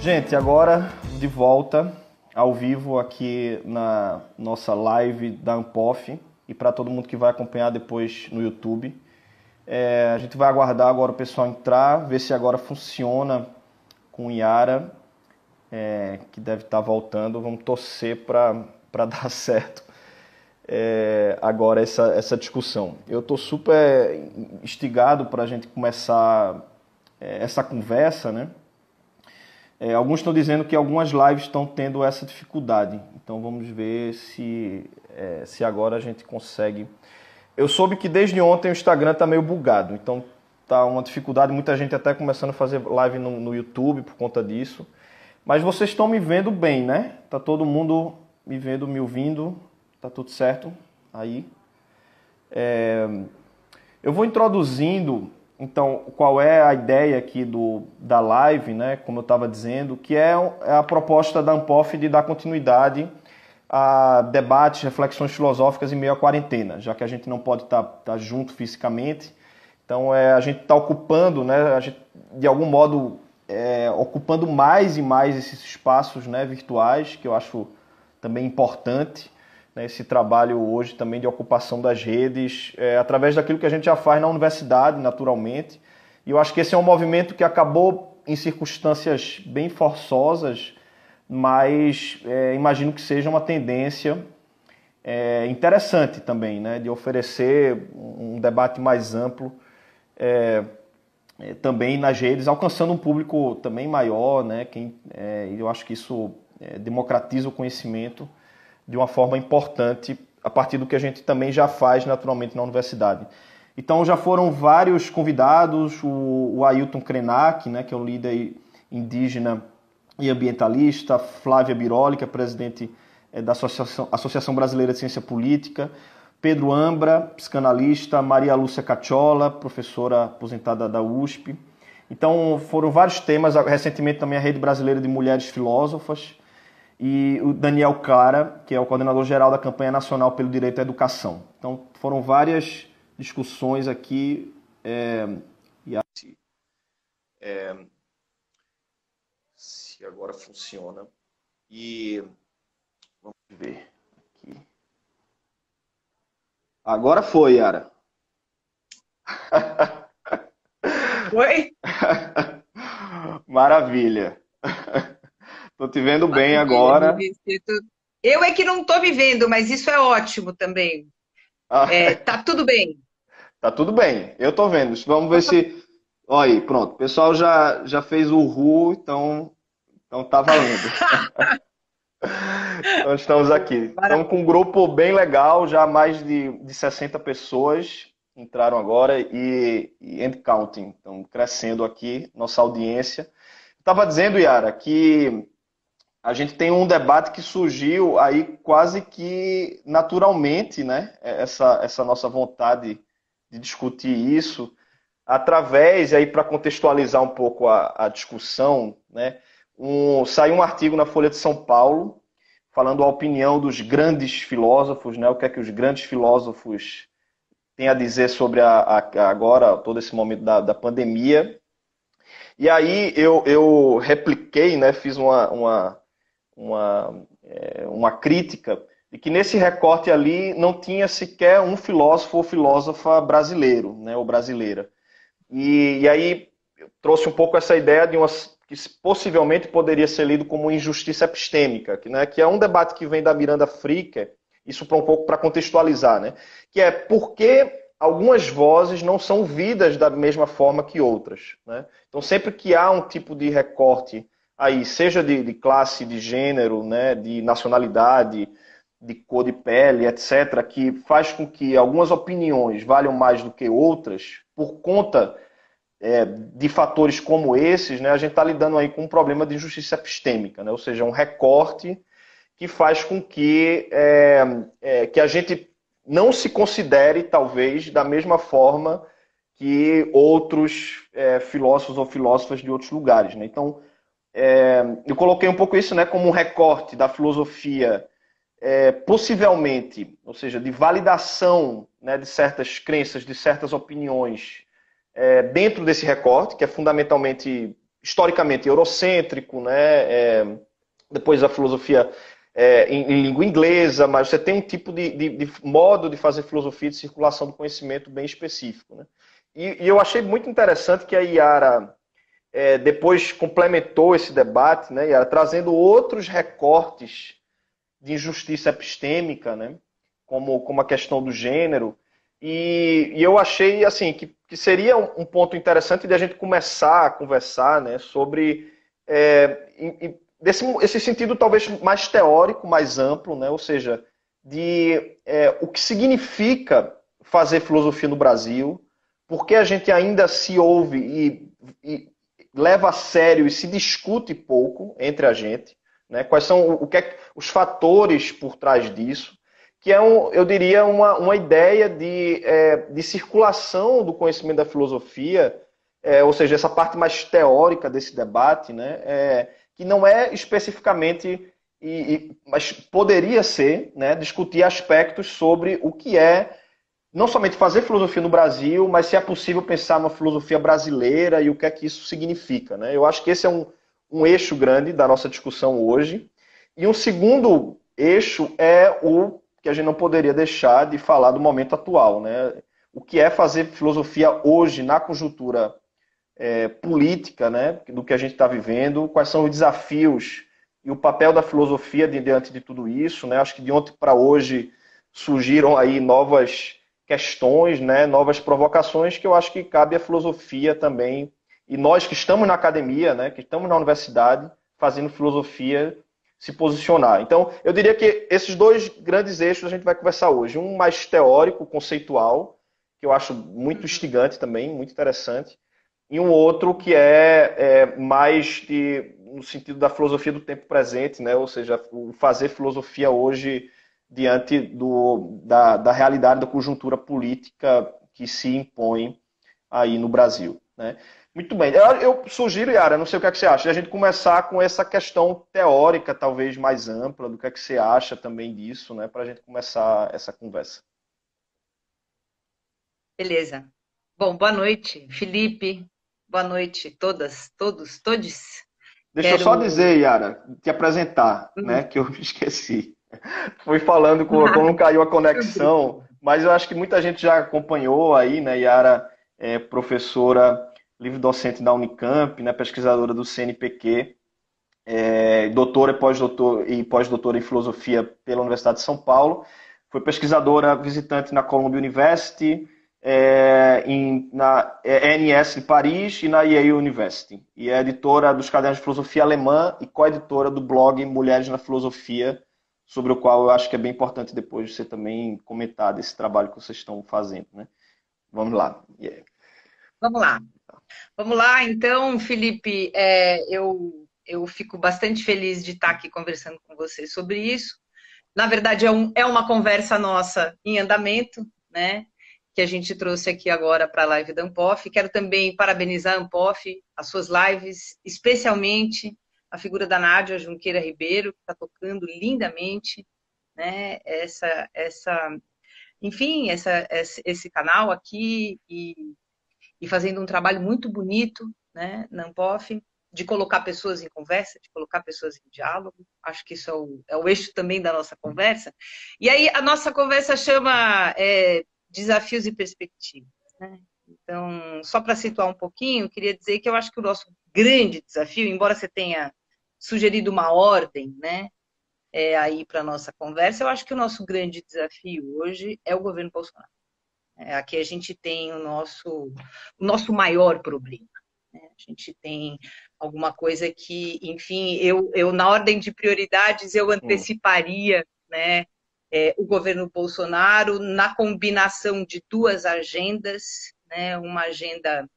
Gente, agora de volta ao vivo aqui na nossa live da Anpof e para todo mundo que vai acompanhar depois no YouTube. A gente vai aguardar agora o pessoal entrar, ver se agora funciona com Yara, que deve estar voltando. Vamos torcer para dar certo agora essa discussão. Eu estou super instigado para a gente começar essa conversa, né? Alguns estão dizendo que algumas lives estão tendo essa dificuldade. Então vamos ver se agora a gente consegue. Eu soube que desde ontem o Instagram está meio bugado. Então tá uma dificuldade. Muita gente até começando a fazer live no YouTube por conta disso. Mas vocês estão me vendo bem, né? Tá todo mundo me vendo, me ouvindo. Tá tudo certo aí. Eu vou introduzindo... Então, qual é a ideia aqui da live, né? Como eu estava dizendo, que é a proposta da Anpof de dar continuidade a debates, reflexões filosóficas em meio à quarentena, já que a gente não pode estar junto fisicamente. Então, a gente está ocupando, né? A gente, de algum modo, ocupando mais e mais esses espaços, né, virtuais, que eu acho também importante. Esse trabalho hoje também de ocupação das redes, através daquilo que a gente já faz na universidade, naturalmente. E eu acho que esse é um movimento que acabou em circunstâncias bem forçosas, mas imagino que seja uma tendência interessante também, né, de oferecer um debate mais amplo também nas redes, alcançando um público também maior, né, eu acho que isso democratiza o conhecimento de uma forma importante, a partir do que a gente também já faz naturalmente na universidade. Então já foram vários convidados, o Ailton Krenak, né, que é um líder indígena e ambientalista, Flávia Biroli, que é presidente da Associação Brasileira de Ciência Política, Pedro Ambra, psicanalista, Maria Lúcia Cacciola, professora aposentada da USP. Então foram vários temas, recentemente também a Rede Brasileira de Mulheres Filósofas, e o Daniel Clara, que é o coordenador-geral da Campanha Nacional pelo Direito à Educação. Então, foram várias discussões aqui. Se agora funciona. E vamos ver aqui. Agora foi, Yara. Oi? Maravilha. Estou te vendo bem agora. Eu é que não estou me vendo, mas isso é ótimo também. Tá tudo bem. Tá tudo bem, eu tô vendo. Vamos ver se. Olha aí, pronto. O pessoal já fez o RU, então tá valendo. Então estamos aqui. Estamos com um grupo bem legal, já mais de 60 pessoas entraram agora and counting. Então, crescendo aqui nossa audiência. Estava dizendo, Yara, que a gente tem um debate que surgiu aí quase que naturalmente, né? Essa nossa vontade de discutir isso, através, aí para contextualizar um pouco a discussão, né? Saiu um artigo na Folha de São Paulo, falando a opinião dos grandes filósofos, né? O que é que os grandes filósofos têm a dizer sobre agora, todo esse momento da pandemia. E aí eu repliquei, né? Fiz uma crítica de que nesse recorte ali não tinha sequer um filósofo ou filósofa brasileiro, né, ou brasileira. E aí eu trouxe um pouco essa ideia de que possivelmente poderia ser lido como injustiça epistêmica, que é um debate que vem da Miranda Fricker, isso para um pouco para contextualizar, né, que é por que algumas vozes não são ouvidas da mesma forma que outras, né? Então sempre que há um tipo de recorte aí, seja de classe, de gênero, né, de nacionalidade, de cor de pele, etc., que faz com que algumas opiniões valham mais do que outras, por conta de fatores como esses, né, a gente está lidando aí com um problema de injustiça epistêmica, né, ou seja, um recorte que faz com que a gente não se considere, talvez, da mesma forma que outros filósofos ou filósofas de outros lugares, né? Então, eu coloquei um pouco isso, né, como um recorte da filosofia, possivelmente, ou seja, de validação, né, de certas crenças, de certas opiniões, dentro desse recorte, que é fundamentalmente historicamente eurocêntrico, né? Depois a filosofia em língua inglesa, mas você tem um tipo de modo de fazer filosofia de circulação do conhecimento bem específico, né? E eu achei muito interessante que a Yara depois complementou esse debate, né, Yara, trazendo outros recortes de injustiça epistêmica, né, como a questão do gênero. E eu achei assim que seria um ponto interessante de a gente começar a conversar, né, sobre esse sentido talvez mais teórico, mais amplo, né, ou seja, de o que significa fazer filosofia no Brasil, por que a gente ainda se ouve e leva a sério e se discute pouco entre a gente, né? Quais são os fatores por trás disso, que é, eu diria, uma ideia de circulação do conhecimento da filosofia, ou seja, essa parte mais teórica desse debate, né? Que não é especificamente, mas poderia ser, né, discutir aspectos sobre o que é não somente fazer filosofia no Brasil, mas se é possível pensar numa filosofia brasileira e o que é que isso significa, né? Eu acho que esse é um eixo grande da nossa discussão hoje. E um segundo eixo é o que a gente não poderia deixar de falar do momento atual, né? O que é fazer filosofia hoje na conjuntura política, né? Do que a gente está vivendo, quais são os desafios e o papel da filosofia diante de tudo isso, né? Acho que de ontem para hoje surgiram aí novas questões, né, novas provocações que eu acho que cabe à filosofia também. E nós que estamos na academia, né, que estamos na universidade, fazendo filosofia, se posicionar. Então, eu diria que esses dois grandes eixos a gente vai conversar hoje. Um mais teórico, conceitual, que eu acho muito instigante também, muito interessante. E um outro que mais no sentido da filosofia do tempo presente, né? Ou seja, o fazer filosofia hoje diante da realidade da conjuntura política que se impõe aí no Brasil, né? Muito bem. Eu sugiro, Yara, não sei o que é que você acha, de a gente começar com essa questão teórica, talvez mais ampla, do que é que você acha também disso, né? Para a gente começar essa conversa. Beleza. Bom, boa noite, Felipe. Boa noite, todas, todos, todes. Deixa eu só Quero. dizer, Yara, te apresentar, né? Que eu esqueci. Fui falando como caiu a conexão, mas eu acho que muita gente já acompanhou aí, né? Yara é professora livre-docente da Unicamp, né? Pesquisadora do CNPq, doutora e pós-doutora em filosofia pela Universidade de São Paulo. Foi pesquisadora visitante na Columbia University, na ENS de Paris e na Yale University. E é editora dos cadernos de filosofia alemã e co-editora do blog Mulheres na Filosofia, sobre o qual eu acho que é bem importante depois você também comentar desse trabalho que vocês estão fazendo, né? Vamos lá. Yeah. Vamos lá. Vamos lá, então, Felipe, eu fico bastante feliz de estar aqui conversando com você sobre isso. Na verdade, é uma conversa nossa em andamento, né? Que a gente trouxe aqui agora para a live da Ampof. Quero também parabenizar a Ampof, as suas lives, especialmente a figura da Nádia Junqueira Ribeiro, que está tocando lindamente, né? Enfim, esse canal aqui e fazendo um trabalho muito bonito, né, na Ampof, de colocar pessoas em conversa, de colocar pessoas em diálogo. Acho que isso é o eixo também da nossa conversa. E aí a nossa conversa chama Desafios e Perspectivas, né? Então, só para situar um pouquinho, queria dizer que eu acho que o nosso grande desafio, embora você tenha sugerido uma ordem, né, aí para a nossa conversa, eu acho que o nosso grande desafio hoje é o governo Bolsonaro. Aqui a gente tem o nosso maior problema. Né? A gente tem alguma coisa que, enfim, eu na ordem de prioridades, eu anteciparia, né, o governo Bolsonaro na combinação de duas agendas, né, uma agenda,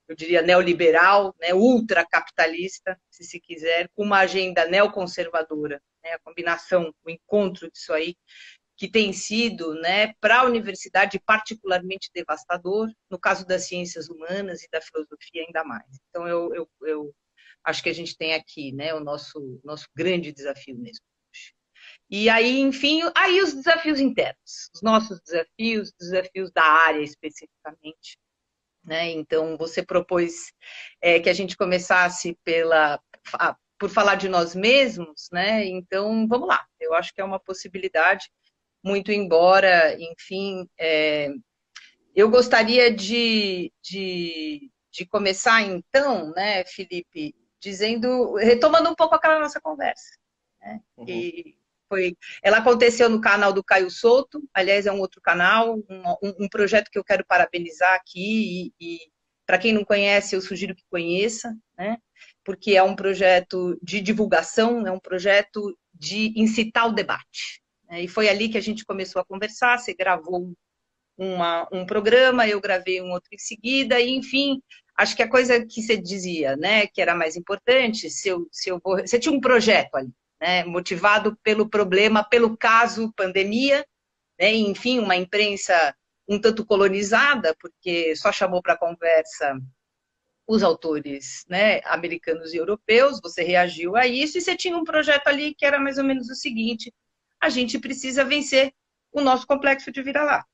eu diria, neoliberal, né, ultracapitalista, se quiser, com uma agenda neoconservadora, né, a combinação, o encontro disso aí, que tem sido, né, para a universidade particularmente devastador, no caso das ciências humanas e da filosofia ainda mais. Então, eu acho que a gente tem aqui, né, o nosso grande desafio mesmo. E aí, enfim, aí os desafios internos, os nossos desafios, desafios da área especificamente. né? Então, você propôs que a gente começasse por falar de nós mesmos, né? Então, vamos lá. Eu acho que é uma possibilidade, muito embora, enfim, eu gostaria de começar, então, né, Felipe, retomando um pouco aquela nossa conversa, né? Uhum. E ela aconteceu no canal do Caio Souto, aliás, é um outro canal, um projeto que eu quero parabenizar aqui, e para quem não conhece, eu sugiro que conheça, né? Porque é um projeto de divulgação, é um projeto de incitar o debate, né? E foi ali que a gente começou a conversar, você gravou um programa, eu gravei um outro em seguida, e enfim, acho que a coisa que você dizia, né, que era mais importante, você tinha um projeto ali, né, motivado pelo problema, pelo caso pandemia, né, e, enfim, uma imprensa um tanto colonizada, porque só chamou para conversa os autores, né, americanos e europeus, você reagiu a isso, e você tinha um projeto ali que era mais ou menos o seguinte: a gente precisa vencer o nosso complexo de vira-lata,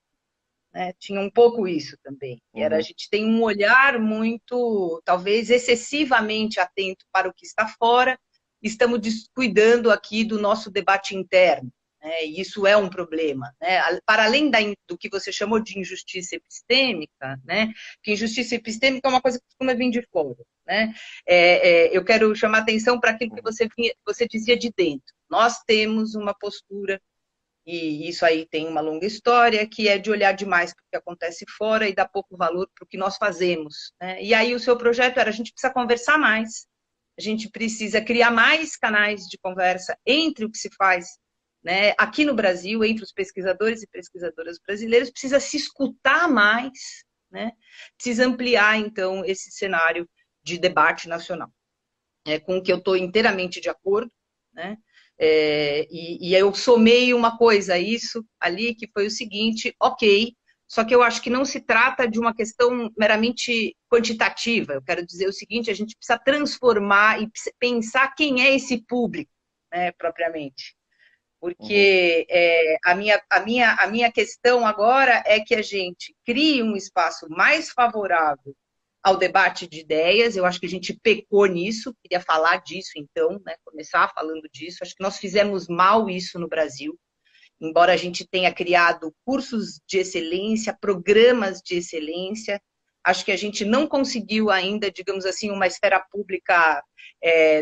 né? Tinha um pouco isso também. A Uhum. gente tem um olhar muito, talvez excessivamente atento para o que está fora, estamos descuidando aqui do nosso debate interno, né? E isso é um problema, né? Para além do que você chamou de injustiça epistêmica, né? Que injustiça epistêmica é uma coisa que costuma vir de fora, né? Eu quero chamar atenção para aquilo que Uhum. você dizia de dentro. Nós temos uma postura, e isso aí tem uma longa história, que é de olhar demais para o que acontece fora e dar pouco valor para o que nós fazemos, né? E aí o seu projeto era: a gente precisa conversar mais, a gente precisa criar mais canais de conversa entre o que se faz, né, aqui no Brasil, entre os pesquisadores e pesquisadoras brasileiros, precisa se escutar mais, né? Precisa ampliar, então, esse cenário de debate nacional, com o que eu estou inteiramente de acordo, né? E eu somei uma coisa a isso ali, que foi o seguinte: ok, só que eu acho que não se trata de uma questão meramente quantitativa. Eu quero dizer o seguinte: a gente precisa transformar e pensar quem é esse público, né, propriamente. Uhum. Porque a minha questão agora é que a gente crie um espaço mais favorável ao debate de ideias. Eu acho que a gente pecou nisso, queria falar disso então, né? Começar falando disso. Acho que nós fizemos mal isso no Brasil, embora a gente tenha criado cursos de excelência, programas de excelência. Acho que a gente não conseguiu ainda, digamos assim, uma esfera pública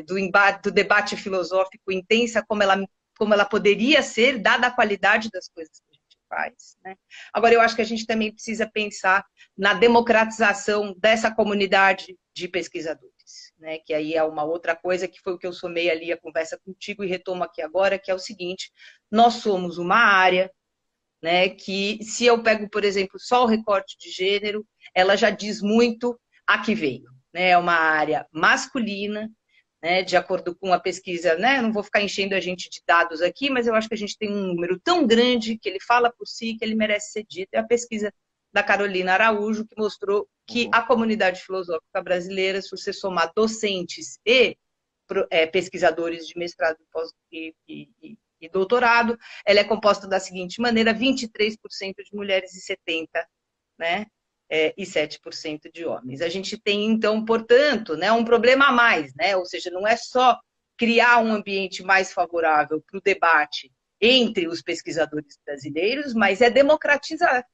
do debate filosófico intensa como ela poderia ser, dada a qualidade das coisas que a gente faz, né? Agora, eu acho que a gente também precisa pensar na democratização dessa comunidade de pesquisadores, né? Que aí é uma outra coisa, que foi o que eu somei ali a conversa contigo e retomo aqui agora, que é o seguinte: nós somos uma área, né, que, se eu pego, por exemplo, só o recorte de gênero, ela já diz muito a que veio, né? É uma área masculina, né, de acordo com a pesquisa, né? Não vou ficar enchendo a gente de dados aqui, mas eu acho que a gente tem um número tão grande que ele fala por si, que ele merece ser dito. É a pesquisa da Carolina Araújo, que mostrou que Uhum. a comunidade filosófica brasileira, se você somar docentes e pesquisadores de mestrado e doutorado, ela é composta da seguinte maneira: 23% de mulheres e 70%, né? E 7% de homens. A gente tem, então, portanto, né, um problema a mais, né? Ou seja, não é só criar um ambiente mais favorável para o debate entre os pesquisadores brasileiros, mas é democratizar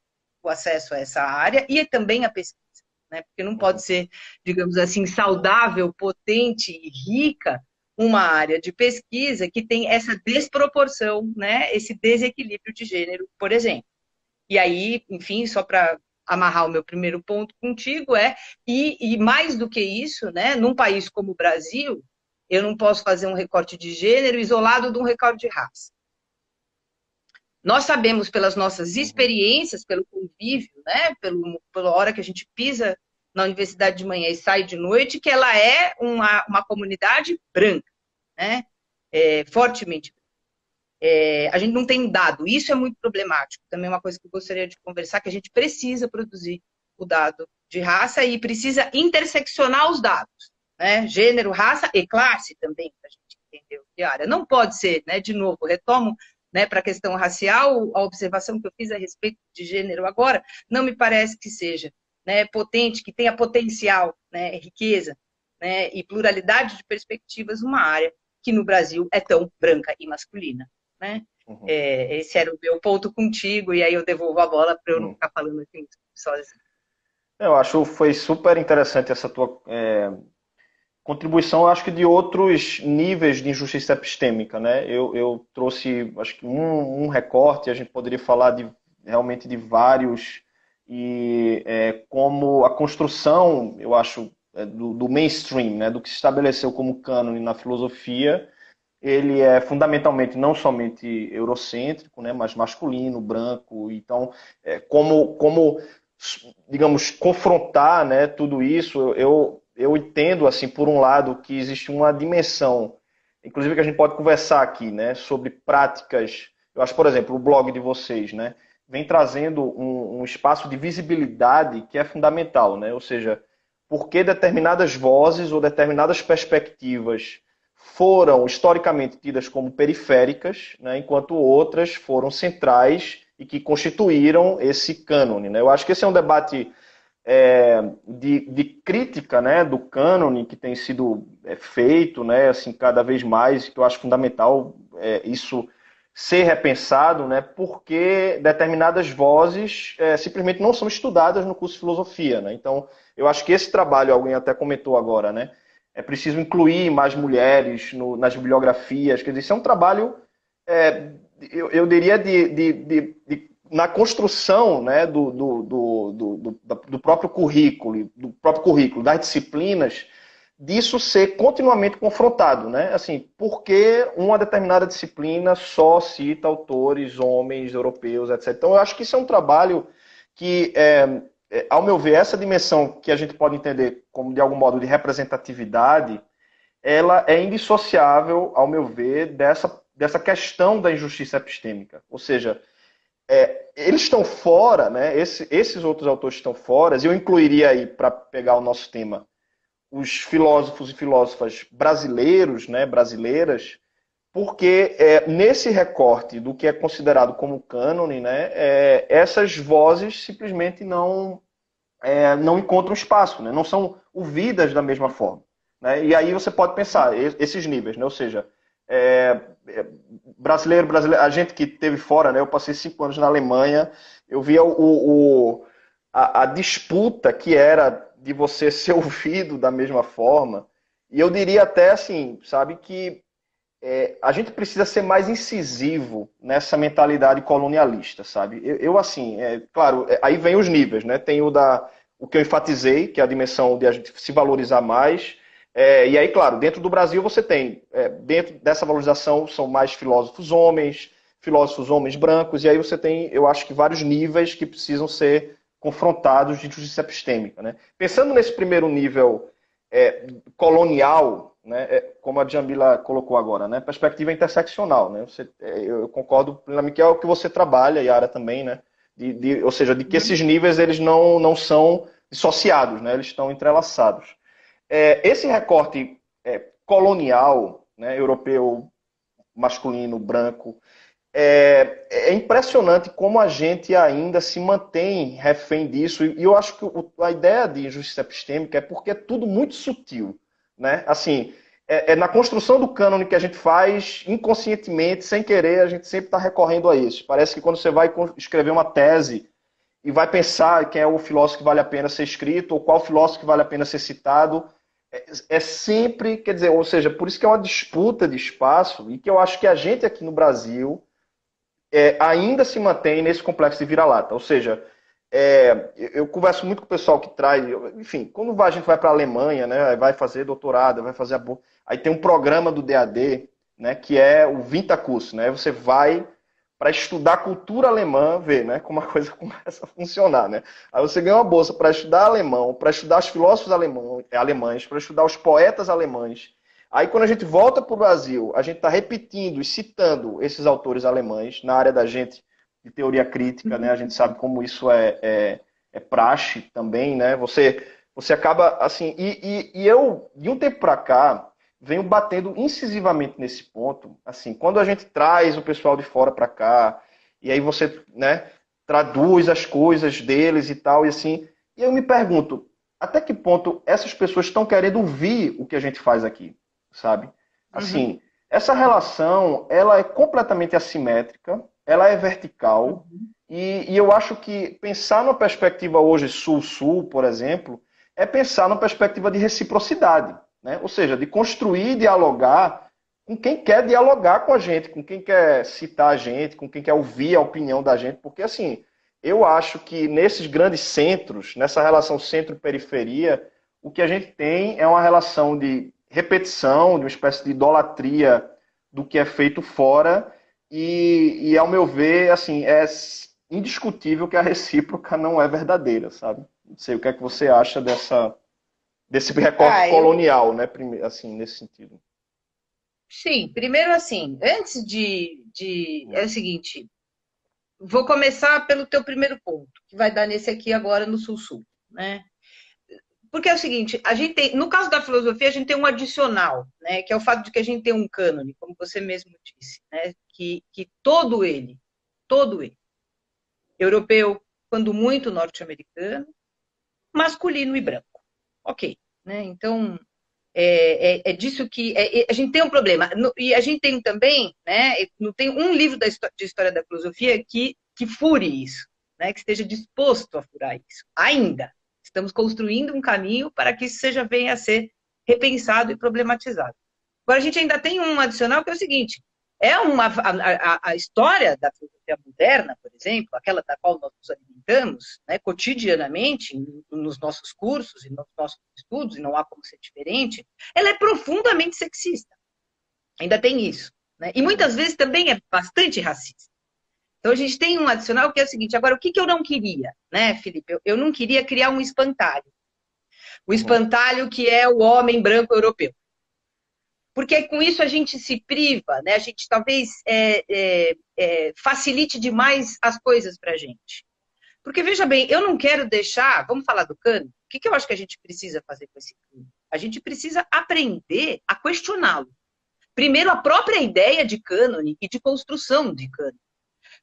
o acesso a essa área e também a pesquisa, né? Porque não pode Uhum. ser, digamos assim, saudável, potente e rica uma área de pesquisa que tem essa desproporção, né? Esse desequilíbrio de gênero, por exemplo. E aí, enfim, só para amarrar o meu primeiro ponto contigo, e mais do que isso, né, num país como o Brasil, eu não posso fazer um recorte de gênero isolado de um recorte de raça. Nós sabemos, pelas nossas Uhum. experiências, pelo convívio, né, pela hora que a gente pisa na universidade de manhã e sai de noite, que ela é uma comunidade branca, né, fortemente. A gente não tem dado, isso é muito problemático. Também é uma coisa que eu gostaria de conversar, que a gente precisa produzir o dado de raça e precisa interseccionar os dados, né? Gênero, raça e classe também, para a gente entender o que é a área. Não pode ser, né? De novo, retomo, né, para a questão racial, a observação que eu fiz a respeito de gênero agora, não me parece que seja né, potente, que tenha potencial, né, riqueza, né, e pluralidade de perspectivas, uma área que no Brasil é tão branca e masculina, né? Uhum. Esse era o meu ponto contigo, e aí eu devolvo a bola para eu não Hum. ficar falando aqui sozinho. Eu acho que foi super interessante essa tua contribuição, acho que de outros níveis de injustiça epistêmica, né? Eu trouxe, acho que um recorte, a gente poderia falar realmente de vários, e como a construção, eu acho, do mainstream, né? Do que se estabeleceu como cânone na filosofia, ele é fundamentalmente não somente eurocêntrico, né? Mas masculino, branco. Então, como digamos, confrontar, né, tudo isso, eu entendo, assim, por um lado, que existe uma dimensão, inclusive que a gente pode conversar aqui, né, sobre práticas. Eu acho, por exemplo, o blog de vocês, né, vem trazendo um espaço de visibilidade que é fundamental, né, ou seja, porque determinadas vozes ou determinadas perspectivas foram historicamente tidas como periféricas, né, enquanto outras foram centrais e que constituíram esse cânone, né? Eu acho que esse é um debate de crítica, né, do cânone que tem sido feito, né, assim, cada vez mais, que eu acho fundamental isso ser repensado, né, porque determinadas vozes simplesmente não são estudadas no curso de filosofia, né? Então, eu acho que esse trabalho, alguém até comentou agora, né, é preciso incluir mais mulheres nas bibliografias, quer dizer, isso é um trabalho, é, eu diria, na construção, né, do próprio currículo, das disciplinas, disso ser continuamente confrontado, né? Assim, por que uma determinada disciplina só cita autores, homens, europeus, etc. Então, eu acho que isso é um trabalho que, ao meu ver, essa dimensão que a gente pode entender como, de algum modo, de representatividade, ela é indissociável, ao meu ver, dessa questão da injustiça epistêmica. Ou seja, eles estão fora, né? Esses outros autores estão fora, e eu incluiria aí, para pegar o nosso tema, os filósofos e filósofas brasileiros, né, brasileiras, porque nesse recorte do que é considerado como cânone, né, essas vozes simplesmente não encontram espaço, né, não são ouvidas da mesma forma. Né? E aí você pode pensar esses níveis, né? Ou seja, é, é, brasileiro, a gente que teve fora, né? Eu passei 5 anos na Alemanha, eu via a disputa que era de você ser ouvido da mesma forma, e eu diria até assim, sabe, que a gente precisa ser mais incisivo nessa mentalidade colonialista, sabe? Eu assim, claro, aí vem os níveis, né? Tem o que eu enfatizei, que é a dimensão de a gente se valorizar mais. E aí, claro, dentro do Brasil você tem, dentro dessa valorização, são mais filósofos homens brancos, e aí você tem, eu acho que vários níveis que precisam ser confrontados de justiça epistêmica, né? Pensando nesse primeiro nível colonial, né, como a Djamila colocou agora, né, perspectiva interseccional, né, eu concordo plenamente que é o que você trabalha, Yara também, né, ou seja, de que esses níveis eles não são dissociados, né, eles estão entrelaçados. Esse recorte colonial, né, europeu, masculino, branco, é impressionante como a gente ainda se mantém refém disso, e eu acho que a ideia de injustiça epistêmica é porque é tudo muito sutil, né? Assim, na construção do cânone que a gente faz inconscientemente, sem querer, a gente sempre está recorrendo a isso. Parece que quando você vai escrever uma tese e vai pensar quem é o filósofo que vale a pena ser escrito, ou qual filósofo que vale a pena ser citado, sempre, quer dizer, ou seja, por isso que é uma disputa de espaço, e que eu acho que a gente aqui no Brasil ainda se mantém nesse complexo de vira-lata. Ou seja, eu converso muito com o pessoal que traz, enfim, quando a gente vai para a Alemanha, né, vai fazer doutorado, vai fazer aí tem um programa do DAD, né, que é o Vintacurso, né, você vai para estudar cultura alemã, ver, né, como a coisa começa a funcionar, né. Aí você ganha uma bolsa para estudar alemão, para estudar os filósofos alemães, para estudar os poetas alemães. Aí, quando a gente volta para o Brasil, a gente está repetindo e citando esses autores alemães na área da gente de teoria crítica, né? A gente sabe como isso é praxe também, né? Você acaba assim. E eu, de um tempo para cá, venho batendo incisivamente nesse ponto. Assim, quando a gente traz o pessoal de fora para cá, e aí você, né, traduz as coisas deles e tal, e assim. E eu me pergunto, até que ponto essas pessoas estão querendo ouvir o que a gente faz aqui, sabe? Uhum, Assim, essa relação, ela é completamente assimétrica, ela é vertical, uhum. e eu acho que pensar numa perspectiva hoje sul-sul, por exemplo, é pensar numa perspectiva de reciprocidade, né? Ou seja, de construir e dialogar com quem quer dialogar com a gente, com quem quer citar a gente, com quem quer ouvir a opinião da gente, porque assim, eu acho que nesses grandes centros, nessa relação centro-periferia, o que a gente tem é uma relação de repetição, de uma espécie de idolatria do que é feito fora, ao meu ver, assim, é indiscutível que a recíproca não é verdadeira, sabe? Não sei o que é que você acha desse recorte Ah, eu, colonial, né? Assim, nesse sentido. sim, primeiro assim, antes é o seguinte, vou começar pelo teu primeiro ponto, que vai dar nesse aqui agora no Sul-Sul, né? Porque é o seguinte, a gente tem, no caso da filosofia, a gente tem um adicional, né? Que é o fato de que a gente tem um cânone, como você mesmo disse, né? Que todo ele, europeu, quando muito norte-americano, masculino e branco. Ok, né? Então, é disso que a gente tem um problema. E a gente tem também, né? Não tem um livro de história da filosofia que fure isso, né? Que esteja disposto a furar isso. Ainda estamos construindo um caminho para que isso seja venha a ser repensado e problematizado. Agora a gente ainda tem um adicional que é o seguinte: a história da filosofia moderna, por exemplo, aquela da qual nós nos alimentamos, né, cotidianamente, nos nossos cursos e nos nossos estudos, e não há como ser diferente, ela é profundamente sexista. Ainda tem isso. Né? E muitas vezes também é bastante racista. Então a gente tem um adicional que é o seguinte: agora, o que eu não queria, né, Felipe? Eu não queria criar um espantalho. O Uhum. espantalho que é o homem branco europeu. Porque com isso a gente se priva, né? A gente talvez facilite demais as coisas para a gente. Porque, veja bem, eu não quero deixar. Vamos falar do cânone? O que eu acho que a gente precisa fazer com esse cânone? A gente precisa aprender a questioná-lo. Primeiro, a própria ideia de cânone e de construção de cânone.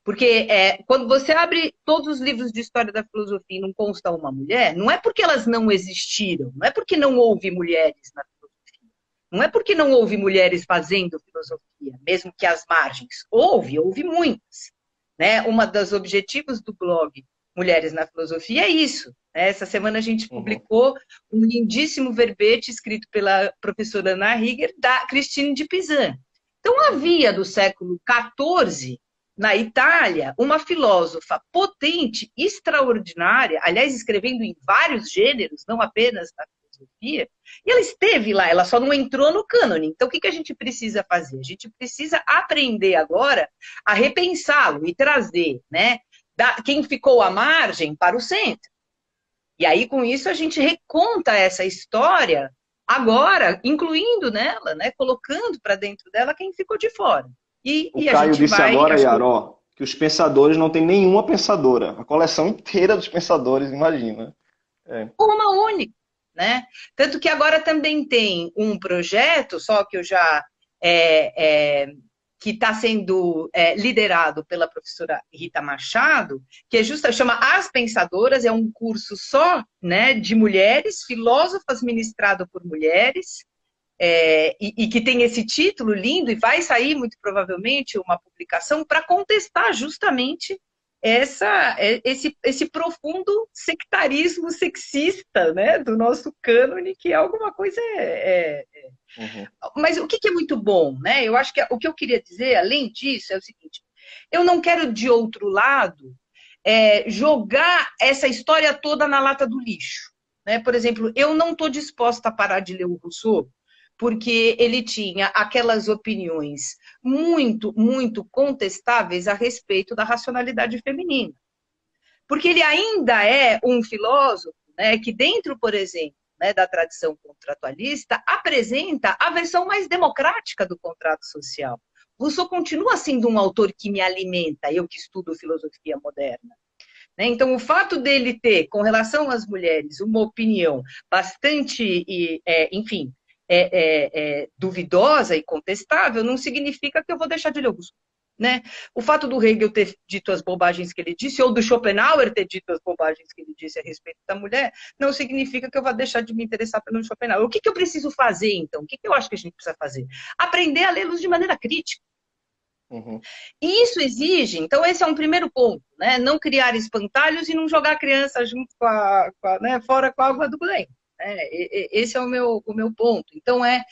Porque quando você abre todos os livros de história da filosofia e não consta uma mulher, não é porque elas não existiram, não é porque não houve mulheres na filosofia, não é porque não houve mulheres fazendo filosofia, mesmo que às margens. Houve muitas. Né? Um dos objetivos do blog Mulheres na Filosofia é isso. Né? Essa semana a gente Uhum. publicou um lindíssimo verbete escrito pela professora Ana Rieger, da Christine de Pizan. Então, Uhum. havia do século XIV, na Itália, uma filósofa potente, extraordinária, aliás, escrevendo em vários gêneros, não apenas na filosofia, e ela esteve lá, ela só não entrou no cânone. Então, o que a gente precisa fazer? A gente precisa aprender agora a repensá-lo e trazer, né, quem ficou à margem para o centro. E aí, com isso, a gente reconta essa história agora, incluindo nela, né, colocando para dentro dela quem ficou de fora. O A Caio gente disse vai, agora, acho que Yaró, que os pensadores não tem nenhuma pensadora. A coleção inteira dos pensadores, imagina. É. uma única, né? Tanto que agora também tem um projeto, só que eu já que está sendo liderado pela professora Rita Machado, que é chama As Pensadoras, é um curso só, né, de mulheres, filósofas ministrado por mulheres, e que tem esse título lindo, e vai sair muito provavelmente uma publicação para contestar justamente esse profundo sectarismo sexista, né, do nosso cânone, que é alguma coisa. Uhum. Mas o que é muito bom, né? Eu acho que o que eu queria dizer, além disso, é o seguinte: eu não quero, de outro lado, jogar essa história toda na lata do lixo. Né? Por exemplo, eu não estou disposta a parar de ler o Rousseau, porque ele tinha aquelas opiniões muito contestáveis a respeito da racionalidade feminina. Porque ele ainda é um filósofo, né, que dentro, por exemplo, né, da tradição contratualista, apresenta a versão mais democrática do contrato social. Rousseau continua sendo um autor que me alimenta, eu que estudo filosofia moderna. Né? Então, o fato dele ter, com relação às mulheres, uma opinião bastante, enfim, duvidosa e contestável, não significa que eu vou deixar de ler o Rousseau. né? O fato do Hegel ter dito as bobagens que ele disse, ou do Schopenhauer ter dito as bobagens que ele disse a respeito da mulher, não significa que eu vá deixar de me interessar pelo Schopenhauer. O que eu preciso fazer, então? O que eu acho que a gente precisa fazer? Aprender a lê-los de maneira crítica. Uhum. E isso exige, então esse é um primeiro ponto, né? Não criar espantalhos e não jogar a criança junto né? Fora com a água do banho. Esse é o meu ponto. Então é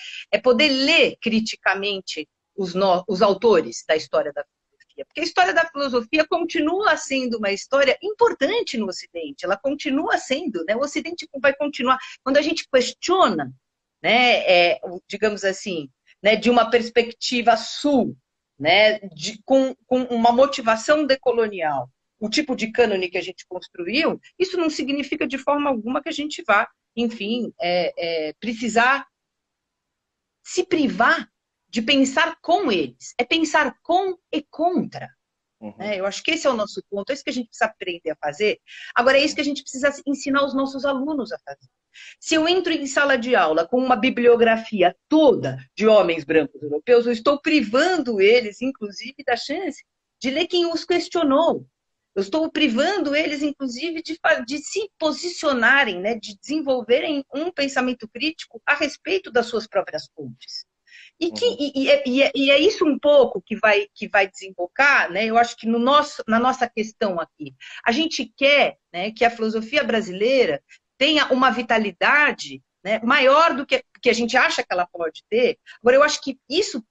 poder ler criticamente os autores da história da filosofia. Porque a história da filosofia continua sendo uma história importante no Ocidente. Ela continua sendo, né? O Ocidente vai continuar. Quando a gente questiona, né, digamos assim, né, de uma perspectiva sul, né, com uma motivação decolonial, o tipo de cânone que a gente construiu, isso não significa de forma alguma que a gente vá, enfim, precisar se privar de pensar com eles. É pensar com e contra. Uhum. Eu acho que esse é o nosso ponto, é isso que a gente precisa aprender a fazer. Agora, é isso que a gente precisa ensinar os nossos alunos a fazer. Se eu entro em sala de aula com uma bibliografia toda de homens brancos europeus, eu estou privando eles, inclusive, da chance de ler quem os questionou. Eu estou privando eles, inclusive, de se posicionarem, né, de desenvolverem um pensamento crítico a respeito das suas próprias fontes. E é isso um pouco que vai desembocar, né? Eu acho que na nossa questão aqui. A gente quer, né, que a filosofia brasileira tenha uma vitalidade, né, maior do que a gente acha que ela pode ter. Agora, eu acho que isso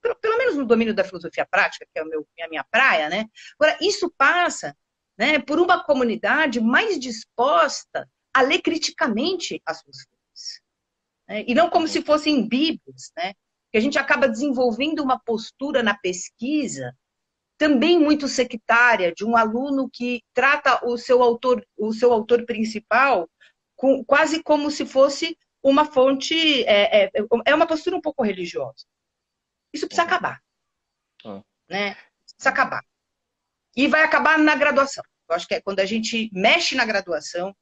pelo menos no domínio da filosofia prática, que é a minha praia, né? Agora, isso passa, né, por uma comunidade mais disposta a ler criticamente as suas fontes. Né? E não como se fossem bíblias, né? Que a gente acaba desenvolvendo uma postura na pesquisa também muito sectária, de um aluno que trata o seu autor principal quase como se fosse uma fonte, é uma postura um pouco religiosa. Isso precisa acabar. Né? Precisa acabar. E vai acabar na graduação. Eu acho que é quando a gente mexe na graduação,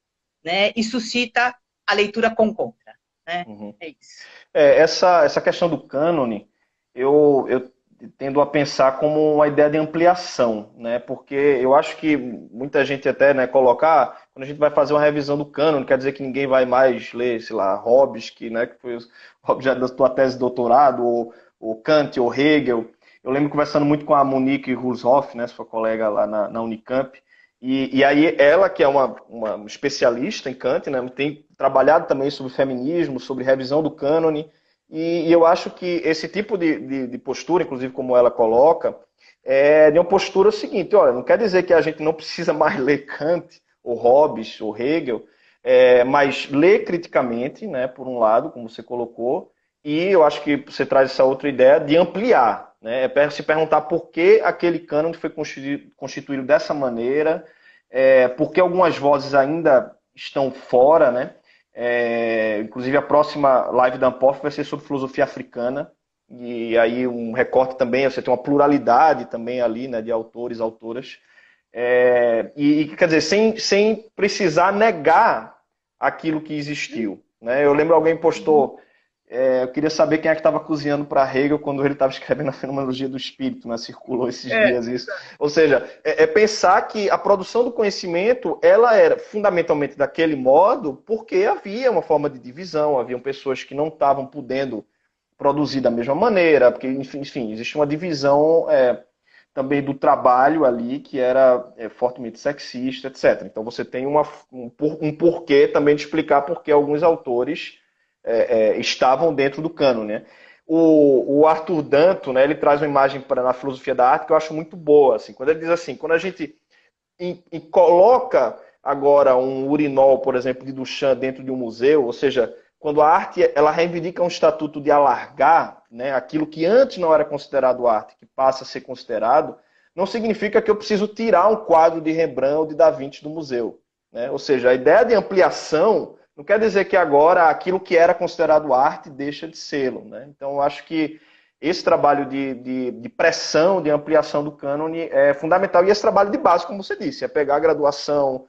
né, e suscita a leitura com contra. Né? Uhum. É isso. Essa questão do cânone, eu tendo a pensar como uma ideia de ampliação, né? Porque eu acho que muita gente até, né, colocar, quando a gente vai fazer uma revisão do cânone, quer dizer que ninguém vai mais ler, sei lá, Hobbes, que foi o objeto da tua tese de doutorado, ou Kant, ou Hegel. Eu lembro conversando muito com a Monique Rushoff, né, sua colega lá na Unicamp, e aí ela, que é uma especialista em Kant, né, tem trabalhado também sobre feminismo, sobre revisão do cânone, e eu acho que esse tipo de postura, inclusive como ela coloca, é de uma postura seguinte, olha, não quer dizer que a gente não precisa mais ler Kant, ou Hobbes, ou Hegel, mas ler criticamente, né, por um lado, como você colocou, e eu acho que você traz essa outra ideia de ampliar, né, se perguntar por que aquele cânone foi constituído dessa maneira, por que algumas vozes ainda estão fora, né? Inclusive a próxima live da Ampof vai ser sobre filosofia africana, e aí um recorte também, você tem uma pluralidade também ali, né, de autores, autoras, quer dizer, sem precisar negar aquilo que existiu, né? Eu lembro alguém postou, eu queria saber quem é que estava cozinhando para Hegel quando ele estava escrevendo a Fenomenologia do Espírito, né? Circulou esses dias isso. Ou seja, pensar que a produção do conhecimento ela era fundamentalmente daquele modo porque havia uma forma de divisão, haviam pessoas que não estavam podendo produzir da mesma maneira, porque, enfim existe uma divisão também do trabalho ali que era fortemente sexista, etc. Então você tem um porquê também de explicar por que alguns autores estavam dentro do cânone, né? O Arthur Danto, né, ele traz uma imagem na filosofia da arte que eu acho muito boa. Assim, quando ele diz assim, quando a gente coloca agora um urinol, por exemplo, de Duchamp dentro de um museu, ou seja, quando a arte ela reivindica um estatuto de alargar, né, aquilo que antes não era considerado arte, que passa a ser considerado, não significa que eu preciso tirar um quadro de Rembrandt ou de Da Vinci do museu. Né? Ou seja, a ideia de ampliação não quer dizer que agora aquilo que era considerado arte deixa de ser. Né? Então, eu acho que esse trabalho de pressão, de ampliação do cânone é fundamental. E esse trabalho de base, como você disse, é pegar a graduação,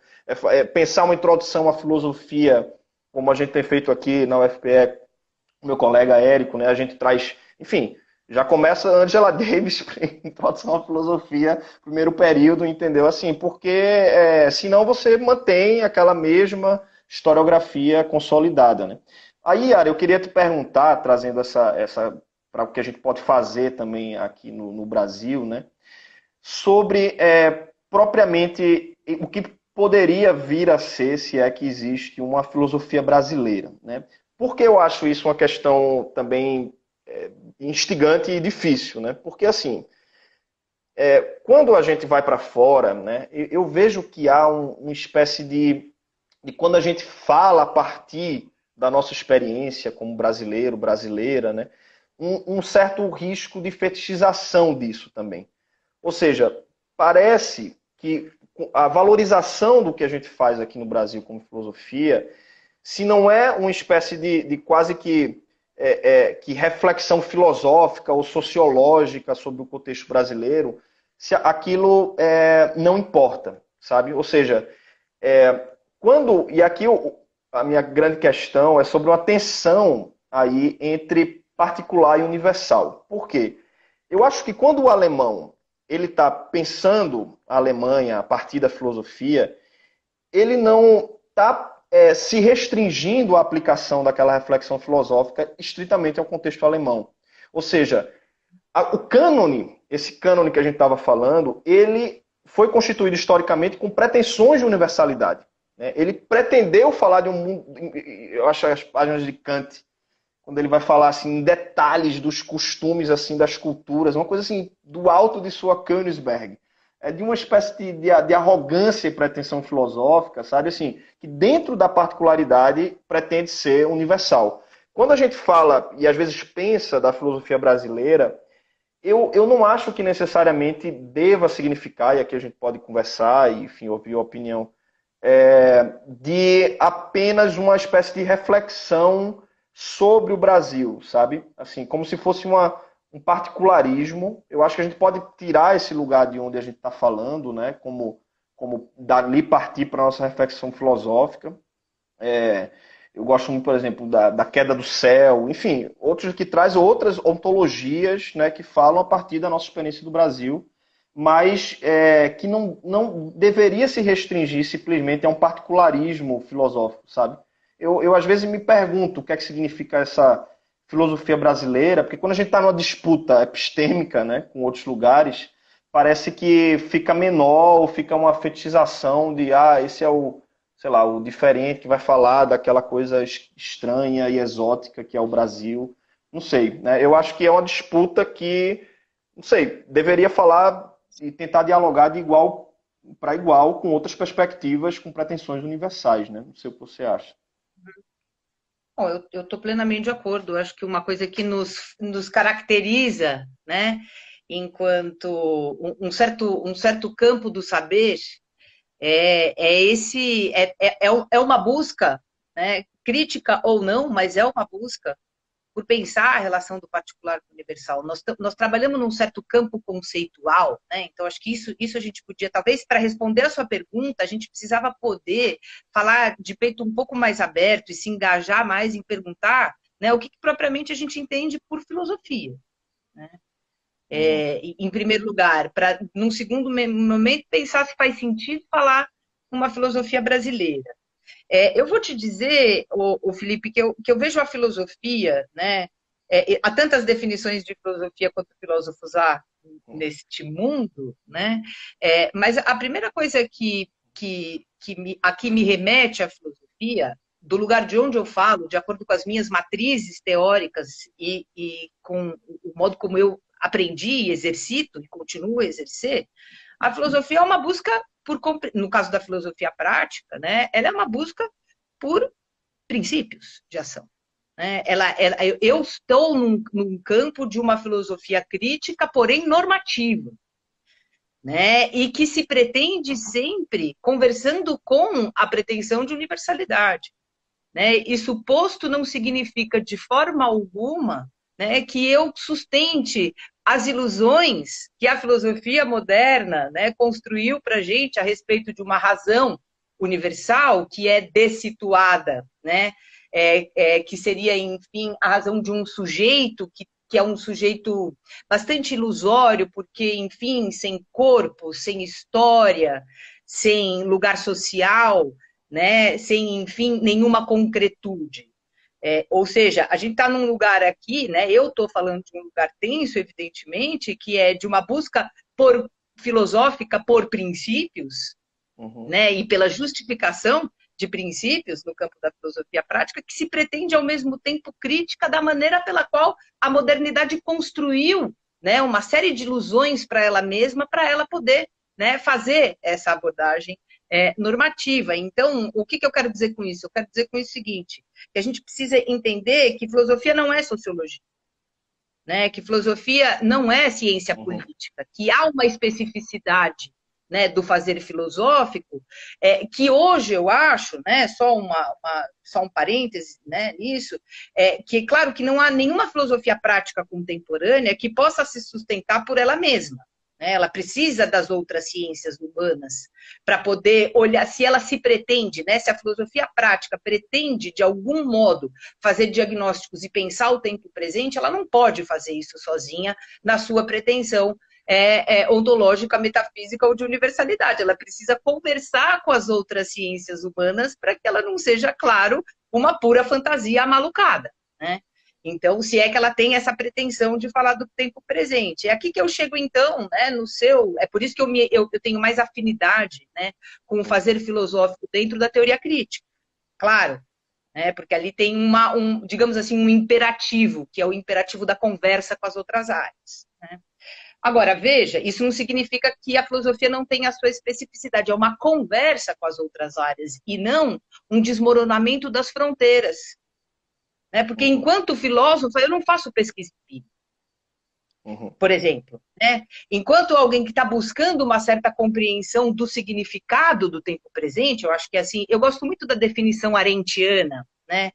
pensar uma introdução à filosofia, como a gente tem feito aqui na UFPE, o meu colega Érico, né? A gente traz, enfim, Já começa Angela Davis, introdução à filosofia, primeiro período, entendeu? Assim, porque senão você mantém aquela mesma historiografia consolidada, né? Aí, Yara, eu queria te perguntar, trazendo essa para o que a gente pode fazer também aqui no Brasil, né? Sobre propriamente o que poderia vir a ser, se é que existe uma filosofia brasileira, né? Por que eu acho isso uma questão também instigante e difícil, né? Porque assim, quando a gente vai para fora, né, eu vejo que há uma espécie de quando a gente fala a partir da nossa experiência como brasileiro, brasileira, né, um certo risco de fetichização disso também. Ou seja, parece que a valorização do que a gente faz aqui no Brasil como filosofia, se não é uma espécie de quase que reflexão filosófica ou sociológica sobre o contexto brasileiro, se aquilo não importa, sabe? Ou seja, e aqui a minha grande questão é sobre uma tensão aí entre particular e universal. Por quê? Eu acho que quando o alemão ele está pensando a Alemanha a partir da filosofia, ele não está se restringindo à aplicação daquela reflexão filosófica estritamente ao contexto alemão. Ou seja, o cânone, esse cânone que a gente estava falando, ele foi constituído historicamente com pretensões de universalidade. Né? Ele pretendeu falar de um mundo, eu acho as páginas de Kant, quando ele vai falar assim, em detalhes dos costumes assim das culturas, uma coisa assim, do alto de sua Königsberg. É de uma espécie de arrogância e pretensão filosófica, sabe? Assim, que dentro da particularidade pretende ser universal. Quando a gente fala, e às vezes pensa da filosofia brasileira, eu não acho que necessariamente deva significar, e aqui a gente pode conversar e, enfim, ouvir a opinião, de apenas uma espécie de reflexão sobre o Brasil, sabe? Assim, como se fosse um particularismo. Eu acho que a gente pode tirar esse lugar de onde a gente está falando, né? Como dali partir para a nossa reflexão filosófica. Eu gosto muito, por exemplo, da queda do céu, enfim, outros que traz outras ontologias, né, que falam a partir da nossa experiência do Brasil, mas que não deveria se restringir simplesmente a um particularismo filosófico, sabe? Eu às vezes me pergunto o que é que significa essa filosofia brasileira, porque quando a gente está numa disputa epistêmica, né, com outros lugares, parece que fica menor, ou fica uma fetichização de, esse é o, sei lá, o diferente que vai falar daquela coisa estranha e exótica que é o Brasil. Não sei, né? Eu acho que é uma disputa que, não sei, deveria falar e tentar dialogar de igual para igual com outras perspectivas, com pretensões universais, né? Não sei o que você acha. Bom, eu estou plenamente de acordo. Eu acho que uma coisa que nos caracteriza, né, enquanto um certo campo do saber, é uma busca, né, crítica ou não, mas é uma busca por pensar a relação do particular com o universal. Nós trabalhamos num certo campo conceitual, né? Então, acho que isso a gente podia, talvez, para responder a sua pergunta, a gente precisava poder falar de peito um pouco mais aberto e se engajar mais em perguntar, né, o que propriamente a gente entende por filosofia. Né? Uhum. Em primeiro lugar, para, num segundo momento, pensar se faz sentido falar uma filosofia brasileira. Eu vou te dizer, o Felipe, que eu vejo a filosofia, né? Há tantas definições de filosofia quanto filósofos há neste mundo, né? Mas a primeira coisa aqui me remete à filosofia, do lugar de onde eu falo, de acordo com as minhas matrizes teóricas e com o modo como eu aprendi, exercito e continuo a exercer, a filosofia é uma busca no caso da filosofia prática, né, ela é uma busca por princípios de ação. Né? Eu estou num campo de uma filosofia crítica, porém normativa. Né? E que se pretende sempre conversando com a pretensão de universalidade. Né? Isso posto não significa de forma alguma, né, que eu sustente as ilusões que a filosofia moderna, né, construiu para a gente a respeito de uma razão universal que é dessituada, né, que seria, enfim, a razão de um sujeito que é um sujeito bastante ilusório, porque, enfim, sem corpo, sem história, sem lugar social, né? Sem, enfim, nenhuma concretude. Ou seja, a gente está num lugar aqui, né? Eu estou falando de um lugar tenso, evidentemente, que é de uma busca filosófica por princípios, né? E pela justificação de princípios no campo da filosofia prática, que se pretende ao mesmo tempo crítica da maneira pela qual a modernidade construiu, né, uma série de ilusões para ela mesma, para ela poder, né, fazer essa abordagem normativa. Então, o que eu quero dizer com isso? Eu quero dizer com isso o seguinte, que a gente precisa entender que filosofia não é sociologia, né? Que filosofia não é ciência política, que há uma especificidade, né, do fazer filosófico, que hoje eu acho, né, só um parêntese, né, nisso, que claro que não há nenhuma filosofia prática contemporânea que possa se sustentar por ela mesma. Ela precisa das outras ciências humanas para poder olhar, se ela se pretende, né, se a filosofia prática pretende, de algum modo, fazer diagnósticos e pensar o tempo presente, ela não pode fazer isso sozinha na sua pretensão ontológica, metafísica ou de universalidade. Ela precisa conversar com as outras ciências humanas para que ela não seja, claro, uma pura fantasia amalucada, né? Então, se é que ela tem essa pretensão de falar do tempo presente. É aqui que eu chego, então, né, no seu... É por isso que eu tenho mais afinidade, né, com o fazer filosófico dentro da teoria crítica. Claro, né, porque ali tem digamos assim, um imperativo, que é o imperativo da conversa com as outras áreas, né? Agora, veja, isso não significa que a filosofia não tenha a sua especificidade. É uma conversa com as outras áreas e não um desmoronamento das fronteiras. Né? Porque enquanto filósofo, eu não faço pesquisa empírica, por exemplo. Né? Enquanto alguém que está buscando uma certa compreensão do significado do tempo presente, eu acho que assim, eu gosto muito da definição arendtiana, né?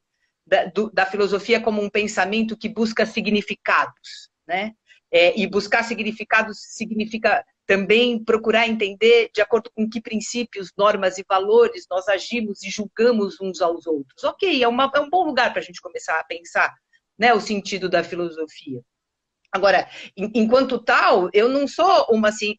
Da filosofia como um pensamento que busca significados, né? E buscar significados significa também procurar entender de acordo com que princípios, normas e valores nós agimos e julgamos uns aos outros. Ok, é um bom lugar para a gente começar a pensar, né, o sentido da filosofia. Agora, enquanto tal, eu não sou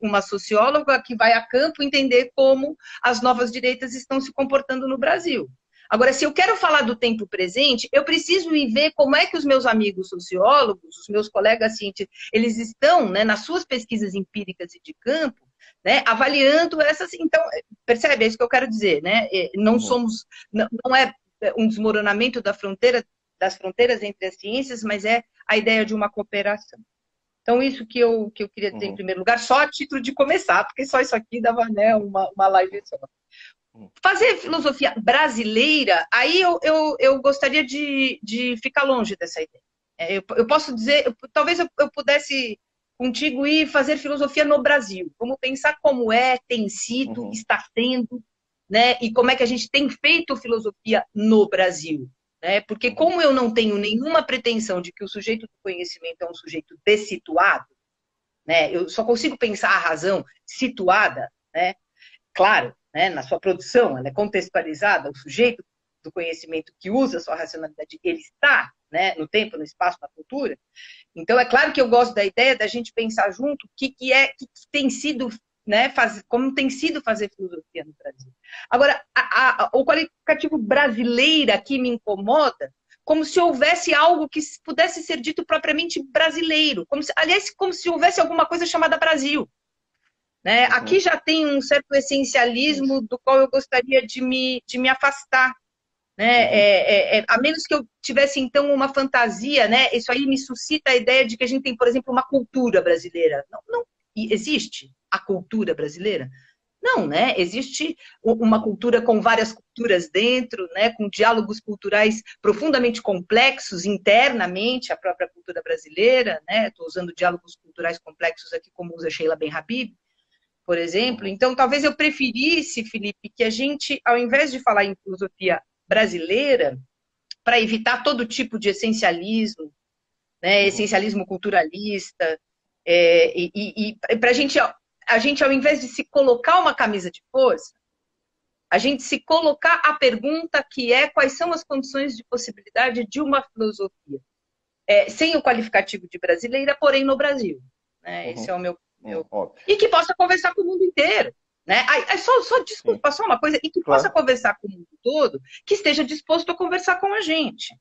uma socióloga que vai a campo entender como as novas direitas estão se comportando no Brasil. Agora, se eu quero falar do tempo presente, eu preciso ir ver como é que os meus amigos sociólogos, os meus colegas cientistas, eles estão, né, nas suas pesquisas empíricas e de campo, né, avaliando essas... Então, percebe? É isso que eu quero dizer, né? Não é um desmoronamento das fronteiras entre as ciências, mas é a ideia de uma cooperação. Então, isso que eu queria dizer em primeiro lugar, só a título de começar, porque só isso aqui dava, né, uma live só. Fazer filosofia brasileira, aí eu gostaria de ficar longe dessa ideia. Eu posso dizer, talvez eu pudesse contigo ir fazer filosofia no Brasil. Vamos pensar como tem sido, está sendo, né? E como é que a gente tem feito filosofia no Brasil. Né? Porque como eu não tenho nenhuma pretensão de que o sujeito do conhecimento é um sujeito dessituado, né? Eu só consigo pensar a razão situada, né? Claro, né, na sua produção, ela é contextualizada, o sujeito do conhecimento que usa a sua racionalidade, ele está, né, no tempo, no espaço, na cultura. Então, é claro que eu gosto da ideia da gente pensar junto o que tem sido, né, como tem sido fazer filosofia no Brasil. Agora, o qualificativo brasileira aqui me incomoda, como se houvesse algo que pudesse ser dito propriamente brasileiro, aliás, como se houvesse alguma coisa chamada Brasil. Né? Aqui já tem um certo essencialismo do qual eu gostaria de me afastar. Né? A menos que eu tivesse, então, uma fantasia, né? Isso aí me suscita a ideia de que a gente tem, por exemplo, uma cultura brasileira. Não existe a cultura brasileira? Não, né? Existe uma cultura com várias culturas dentro, né? Com diálogos culturais profundamente complexos internamente, a própria cultura brasileira. Né? Estou usando diálogos culturais complexos aqui, como usa Sheila Ben-Habib, por exemplo. Então, talvez eu preferisse, Felipe, que a gente, ao invés de falar em filosofia brasileira, para evitar todo tipo de essencialismo, né, essencialismo culturalista, e para a gente, ao invés de se colocar uma camisa de força, a gente se colocar a pergunta que é quais são as condições de possibilidade de uma filosofia. sem o qualificativo de brasileira, porém no Brasil. Né? Esse é o meu... E que possa conversar com o mundo inteiro. Né? Desculpa, só uma coisa, e que possa conversar com o mundo todo, que esteja disposto a conversar com a gente.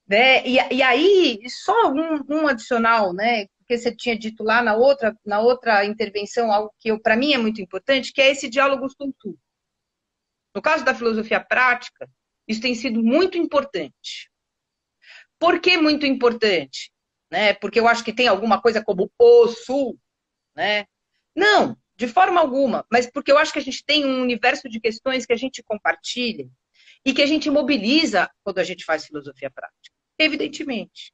Né? E aí, só um adicional, né? Porque você tinha dito lá na outra intervenção, algo que para mim é muito importante, que é esse diálogo sul-sul. No caso da filosofia prática, isso tem sido muito importante. Por que muito importante? Né? Porque eu acho que tem alguma coisa como o Sul, né? Não, de forma alguma, mas porque eu acho que a gente tem um universo de questões que a gente compartilha e que a gente mobiliza quando a gente faz filosofia prática, evidentemente.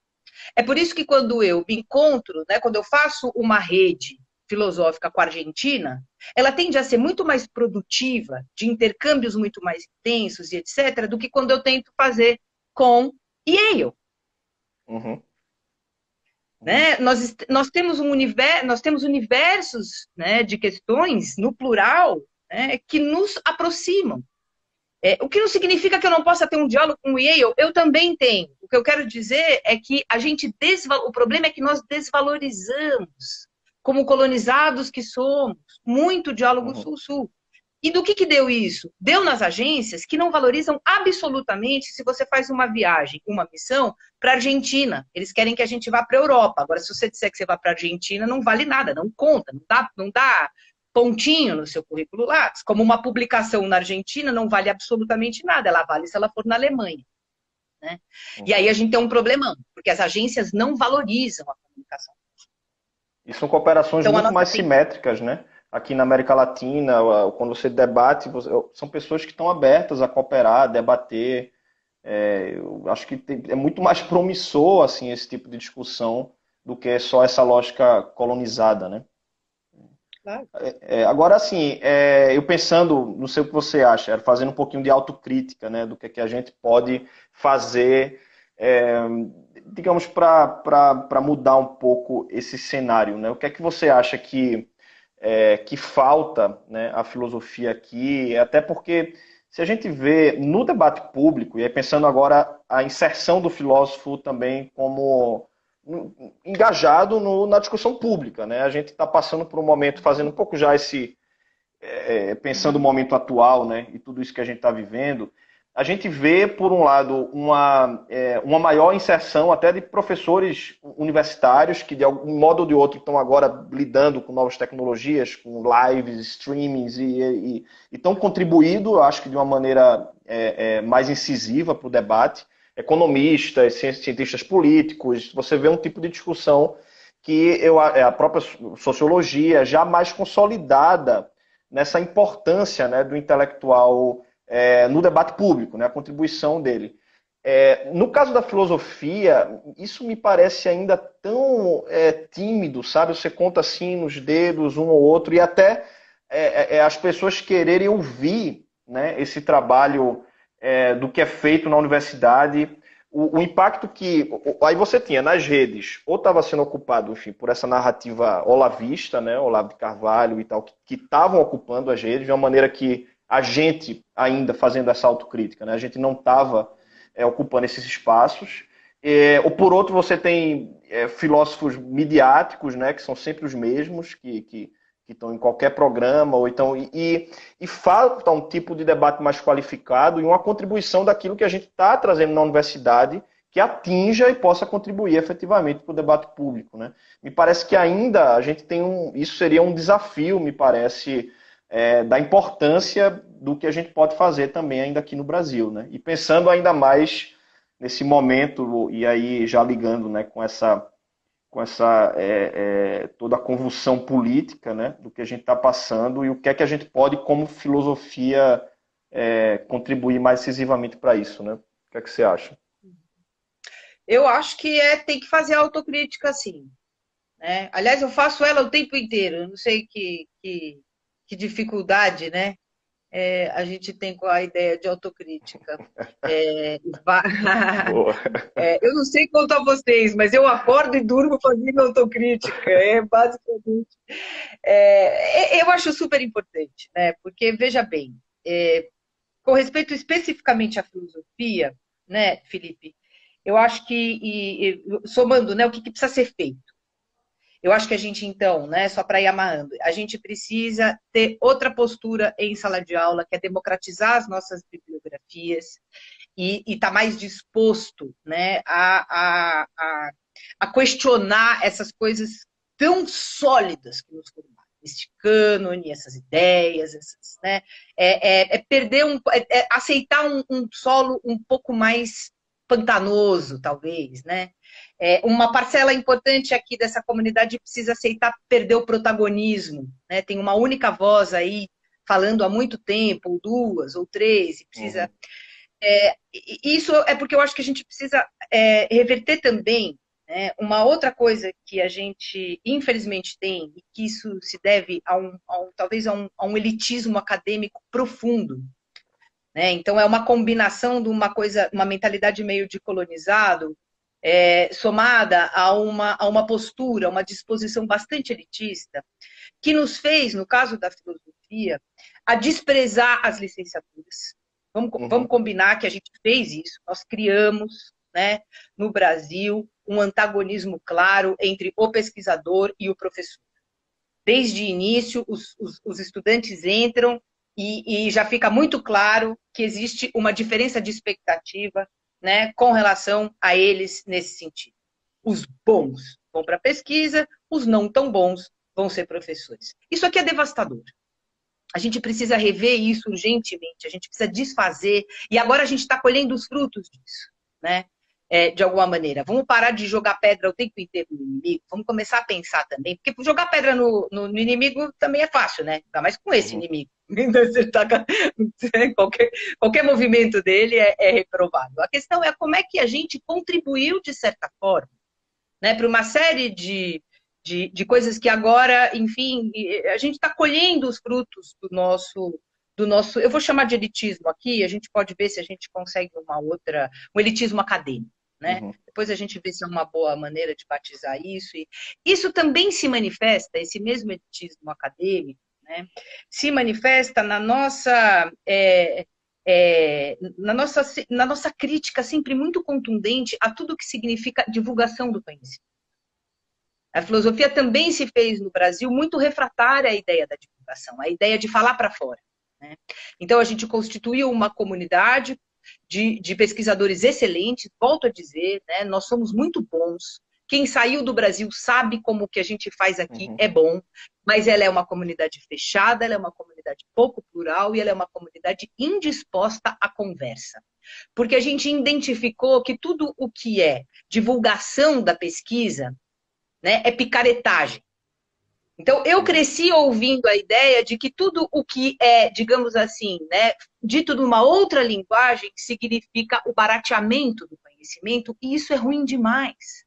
É por isso que quando eu me encontro, né, quando eu faço uma rede filosófica com a Argentina, ela tende a ser muito mais produtiva, de intercâmbios muito mais intensos e etc., do que quando eu tento fazer com Yale. Uhum. Né? Nós temos universos, né, de questões, no plural, né, que nos aproximam. O que não significa que eu não possa ter um diálogo com o Yale, eu também tenho. O que eu quero dizer é que o problema é que nós desvalorizamos, como colonizados que somos, muito diálogo sul-sul. E do que deu isso? Deu nas agências que não valorizam absolutamente se você faz uma viagem, uma missão para a Argentina. Eles querem que a gente vá para a Europa. Agora, se você disser que você vai para a Argentina, não vale nada, não conta, não dá pontinho no seu currículo lá. Como uma publicação na Argentina não vale absolutamente nada, ela vale se ela for na Alemanha. Né? E aí a gente tem um problemão, porque as agências não valorizam a comunicação. E são cooperações muito mais simétricas, né? Aqui na América Latina, quando você debate, são pessoas que estão abertas a cooperar, a debater. Eu acho que é muito mais promissor assim, esse tipo de discussão do que só essa lógica colonizada, né? Claro. Agora, assim, eu pensando, não sei o que você acha, fazendo um pouquinho de autocrítica, né, do que a gente pode fazer, digamos, para mudar um pouco esse cenário, né? O que é que você acha que falta, né, a filosofia aqui? Até porque, se a gente vê no debate público, e aí pensando agora a inserção do filósofo também como engajado na discussão pública, né? A gente está passando por um momento, fazendo um pouco já pensando no momento atual, né? E tudo isso que a gente está vivendo, a gente vê, por um lado, uma maior inserção até de professores universitários que, de algum modo ou de outro, estão agora lidando com novas tecnologias, com lives, streamings, e estão contribuindo, acho que de uma maneira mais incisiva para o debate. Economistas, cientistas políticos, você vê um tipo de discussão que a própria sociologia já mais consolidada nessa importância, né, do intelectual no debate público, né, a contribuição dele. No caso da filosofia, isso me parece ainda tão tímido, sabe? Você conta assim nos dedos um ou outro, e até as pessoas quererem ouvir, né, esse trabalho do que é feito na universidade, o impacto que aí você tinha nas redes, ou estava sendo ocupado, enfim, por essa narrativa olavista, né, Olavo de Carvalho e tal, que estavam ocupando as redes de uma maneira que a gente ainda fazendo essa autocrítica, né, a gente não estava ocupando esses espaços. Ou por outro, você tem filósofos midiáticos, né, que são sempre os mesmos, que estão em qualquer programa, ou então e falta um tipo de debate mais qualificado e uma contribuição daquilo que a gente está trazendo na universidade que atinja e possa contribuir efetivamente para o debate público, né? Me parece que ainda a gente tem isso seria um desafio, me parece, da importância do que a gente pode fazer também ainda aqui no Brasil, né? E pensando ainda mais nesse momento, e aí já ligando, né, com essa toda a convulsão política, né, do que a gente está passando e o que é que a gente pode, como filosofia, contribuir mais decisivamente para isso, né? O que é que você acha? Eu acho que tem que fazer autocrítica, sim. Né? Aliás, eu faço ela o tempo inteiro. Eu não sei que dificuldade, né? A gente tem com a ideia de autocrítica. Eu não sei quanto a vocês, mas eu acordo e durmo fazendo autocrítica. Basicamente. Eu acho super importante, né? Porque, veja bem, com respeito especificamente à filosofia, né, Felipe? Eu acho que, somando, né, o que precisa ser feito? Eu acho que a gente, então, né, só para ir amarrando, a gente precisa ter outra postura em sala de aula, que é democratizar as nossas bibliografias e estar mais disposto, né, a questionar essas coisas tão sólidas que nos formaram. Esse cânone, essas ideias, essas, né? Perder aceitar um solo um pouco mais pantanoso, talvez, né? Uma parcela importante aqui dessa comunidade precisa aceitar perder o protagonismo, né? Tem uma única voz aí falando há muito tempo, ou duas, ou três, e precisa. Isso é porque eu acho que a gente precisa reverter também, né, uma outra coisa que a gente, infelizmente, tem, e que isso se deve talvez a um elitismo acadêmico profundo. Né? Então, é uma combinação de uma mentalidade meio de colonizado, somada a uma postura, uma disposição bastante elitista, que nos fez, no caso da filosofia, a desprezar as licenciaturas. Vamos combinar que a gente fez isso, nós criamos, né, no Brasil, um antagonismo claro entre o pesquisador e o professor. Desde o início, os estudantes entram e já fica muito claro que existe uma diferença de expectativa, né, com relação a eles nesse sentido. Os bons vão para a pesquisa, os não tão bons vão ser professores. Isso aqui é devastador. A gente precisa rever isso urgentemente, a gente precisa desfazer, e agora a gente está colhendo os frutos disso, né? De alguma maneira. Vamos parar de jogar pedra o tempo inteiro no inimigo, vamos começar a pensar também, porque jogar pedra no inimigo também é fácil, né? Ainda mais com esse inimigo. Qualquer movimento dele é reprovado. A questão é como é que a gente contribuiu, de certa forma, né, para uma série de coisas que agora, enfim, a gente está colhendo os frutos do nosso, eu vou chamar de elitismo aqui, a gente pode ver se a gente consegue um elitismo acadêmico, né? Depois a gente vê se é uma boa maneira de batizar isso. E isso também se manifesta, esse mesmo elitismo acadêmico, né, se manifesta na nossa na nossa crítica sempre muito contundente a tudo que significa divulgação do conhecimento. A filosofia também se fez no Brasil muito refratária à ideia da divulgação, à ideia de falar para fora. Né? Então, a gente constituiu uma comunidade de pesquisadores excelentes, volto a dizer, né? Nós somos muito bons. Quem saiu do Brasil sabe como o que a gente faz aqui é bom, mas ela é uma comunidade fechada, ela é uma comunidade pouco plural e ela é uma comunidade indisposta à conversa. Porque a gente identificou que tudo o que é divulgação da pesquisa, né, é picaretagem. Então, eu cresci ouvindo a ideia de que tudo o que é, digamos assim, né, dito numa outra linguagem, significa o barateamento do conhecimento, e isso é ruim demais.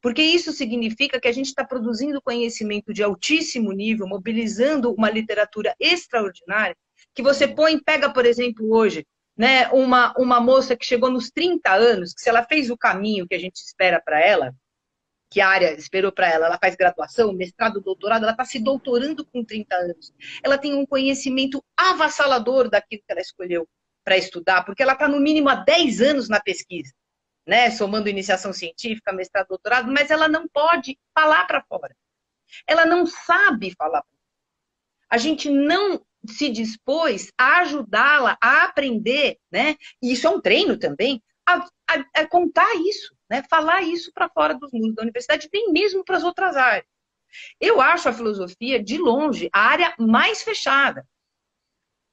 Porque isso significa que a gente está produzindo conhecimento de altíssimo nível, mobilizando uma literatura extraordinária, que você pega, por exemplo, hoje, né, uma moça que chegou nos 30 anos, que se ela fez o caminho que a gente espera para ela, que a área esperou para ela, ela faz graduação, mestrado, doutorado, ela está se doutorando com 30 anos. Ela tem um conhecimento avassalador daquilo que ela escolheu para estudar, porque ela está no mínimo há 10 anos na pesquisa, né? Somando iniciação científica, mestrado, doutorado, mas ela não pode falar para fora. Ela não sabe falar. A gente não se dispôs a ajudá-la a aprender, né? E isso é um treino também, a contar isso, né? Falar isso para fora dos muros da universidade, nem mesmo para as outras áreas. Eu acho a filosofia, de longe, a área mais fechada,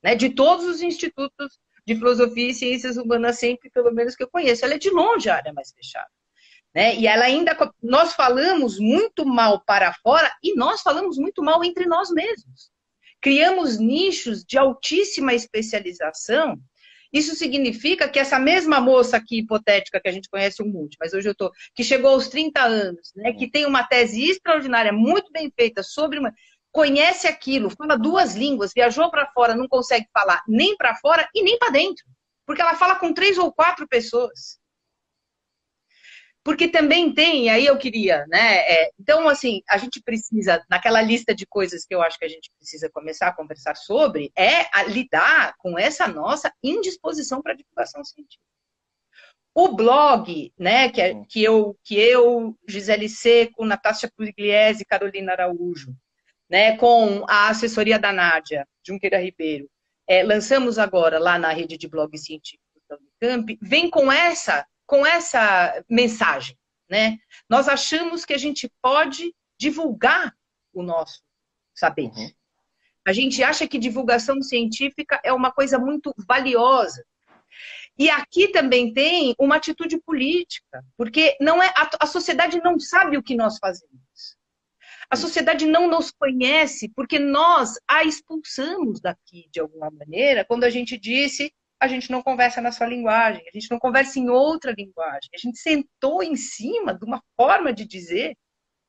né? De todos os institutos de filosofia e ciências humanas, sempre, pelo menos que eu conheço. Ela é de longe a área mais fechada. Né? E ela ainda, nós falamos muito mal para fora e nós falamos muito mal entre nós mesmos. Criamos nichos de altíssima especialização. Isso significa que essa mesma moça aqui, hipotética, que a gente conhece um monte, mas hoje eu estou, que chegou aos 30 anos, né, que tem uma tese extraordinária, muito bem feita, conhece aquilo, fala duas línguas, viajou para fora, não consegue falar nem para fora e nem para dentro, porque ela fala com 3 ou 4 pessoas. Porque também tem, e aí eu queria, né? Então, assim, a gente precisa, naquela lista de coisas que eu acho que a gente precisa começar a conversar sobre, lidar com essa nossa indisposição para a divulgação científica. O blog, né, que eu, Gisele Seco, Natasha Pugliese e Carolina Araújo, né, com a assessoria da Nádia Junqueira Ribeiro, lançamos agora lá na rede de blogs científicos da Unicamp, vem com essa mensagem, né? Nós achamos que a gente pode divulgar o nosso saber. Uhum. A gente acha que divulgação científica é uma coisa muito valiosa. E aqui também tem uma atitude política, porque não é a sociedade não sabe o que nós fazemos. A sociedade não nos conhece porque nós a expulsamos daqui de alguma maneira, quando a gente disse a gente não conversa na sua linguagem, a gente não conversa em outra linguagem. A gente sentou em cima de uma forma de dizer,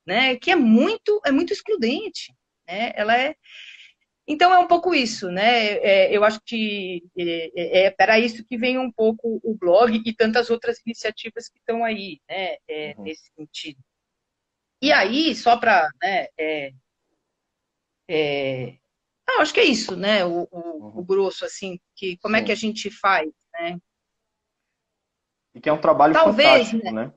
né, que é muito excludente, né? Ela é. Então é um pouco isso, né? Eu acho que para isso que vem um pouco o blog e tantas outras iniciativas que estão aí, né? Nesse sentido. E aí, só para, né, acho que é isso, né? O grosso, assim, que como é que a Sim. gente faz, né? E que é um trabalho Talvez, fantástico, né, né?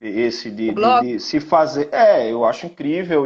Esse o blog, de se fazer. Eu acho incrível.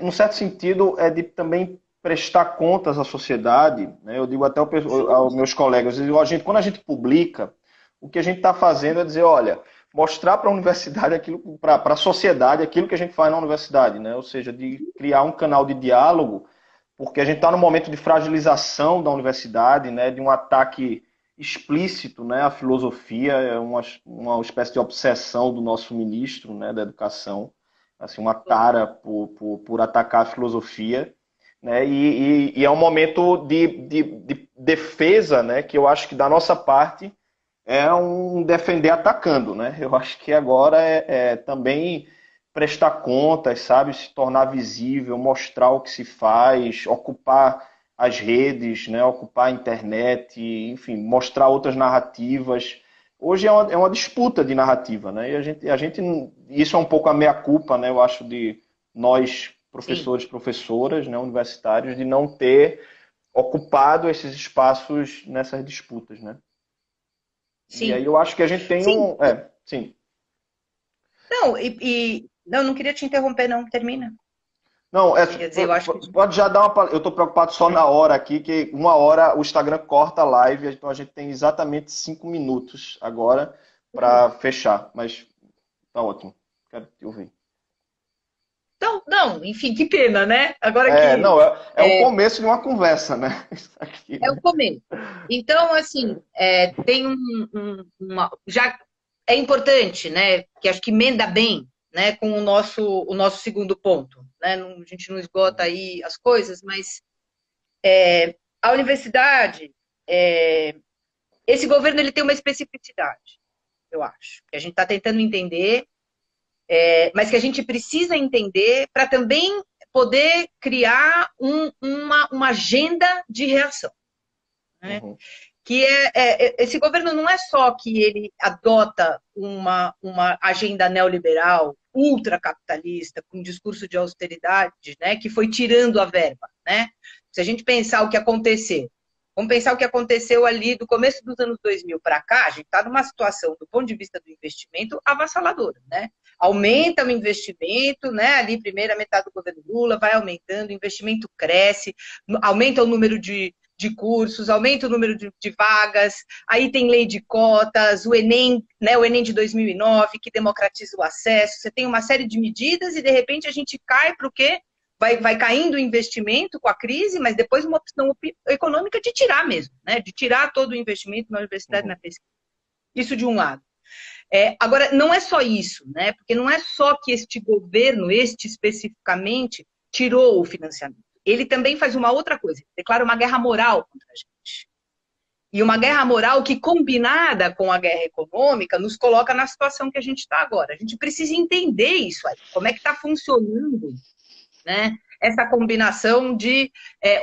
Num certo sentido, é de também prestar contas à sociedade. Né? Eu digo até aos meus colegas, eu digo, quando a gente publica, o que a gente está fazendo é dizer, olha, mostrar para a universidade aquilo, para a sociedade aquilo que a gente faz na universidade, né? Ou seja, de criar um canal de diálogo, porque a gente está num momento de fragilização da universidade, né? De um ataque explícito, né? À filosofia, é uma espécie de obsessão do nosso ministro, né? Da educação, assim, uma tara por atacar a filosofia, né? E é um momento de defesa, né? Que eu acho que da nossa parte é um defender atacando, né? Eu acho que agora também prestar contas, sabe? Se tornar visível, mostrar o que se faz, ocupar as redes, né? Ocupar a internet, enfim, mostrar outras narrativas. Hoje é uma disputa de narrativa, né? E isso é um pouco a meia-culpa, né? Eu acho de nós, sim, professores, professoras, né? Universitários, de não ter ocupado esses espaços nessas disputas, né? E aí sim, eu acho que a gente tem sim. sim. Não, não, não queria te interromper, não, termina. Não, Quer dizer, eu acho que pode já dar uma. Eu estou preocupado só na hora aqui, que uma hora o Instagram corta a live, então a gente tem exatamente 5 minutos agora para fechar. Mas tá ótimo. Quero te ouvir. Não, não, enfim, que pena, né? Agora que Não, é o começo de uma conversa, né? Isso aqui, é o né? começo. Então, assim, tem já é importante, né? Que acho que emenda bem, né? Com o nosso segundo ponto, né? A gente não esgota aí as coisas, mas a universidade, esse governo ele tem uma especificidade, eu acho, que a gente está tentando entender, mas que a gente precisa entender para também poder criar uma agenda de reação, né? Uhum, Que esse governo não é só que ele adota uma agenda neoliberal, ultracapitalista, com um discurso de austeridade, né, que foi tirando a verba. Né? Se a gente pensar o que aconteceu, vamos pensar o que aconteceu ali do começo dos anos 2000 para cá, a gente está numa situação, do ponto de vista do investimento, avassaladora. Né? uhum, Aumenta o investimento, né? Ali, primeira metade do governo Lula, vai aumentando, o investimento cresce, aumenta o número de cursos, aumenta o número de vagas, aí tem lei de cotas, o Enem, né, o Enem de 2009, que democratiza o acesso, você tem uma série de medidas e, de repente, a gente cai para o quê? Vai caindo o investimento com a crise, mas depois uma opção econômica de tirar mesmo, né, de tirar todo o investimento na universidade e uhum, na pesquisa. Isso de um lado. Agora, não é só isso, né, porque não é só que este governo, este especificamente, tirou o financiamento. Ele também faz uma outra coisa, declara uma guerra moral contra a gente. E uma uhum, guerra moral que, combinada com a guerra econômica, nos coloca na situação que a gente está agora. A gente precisa entender isso aí, como é que está funcionando, né, essa combinação de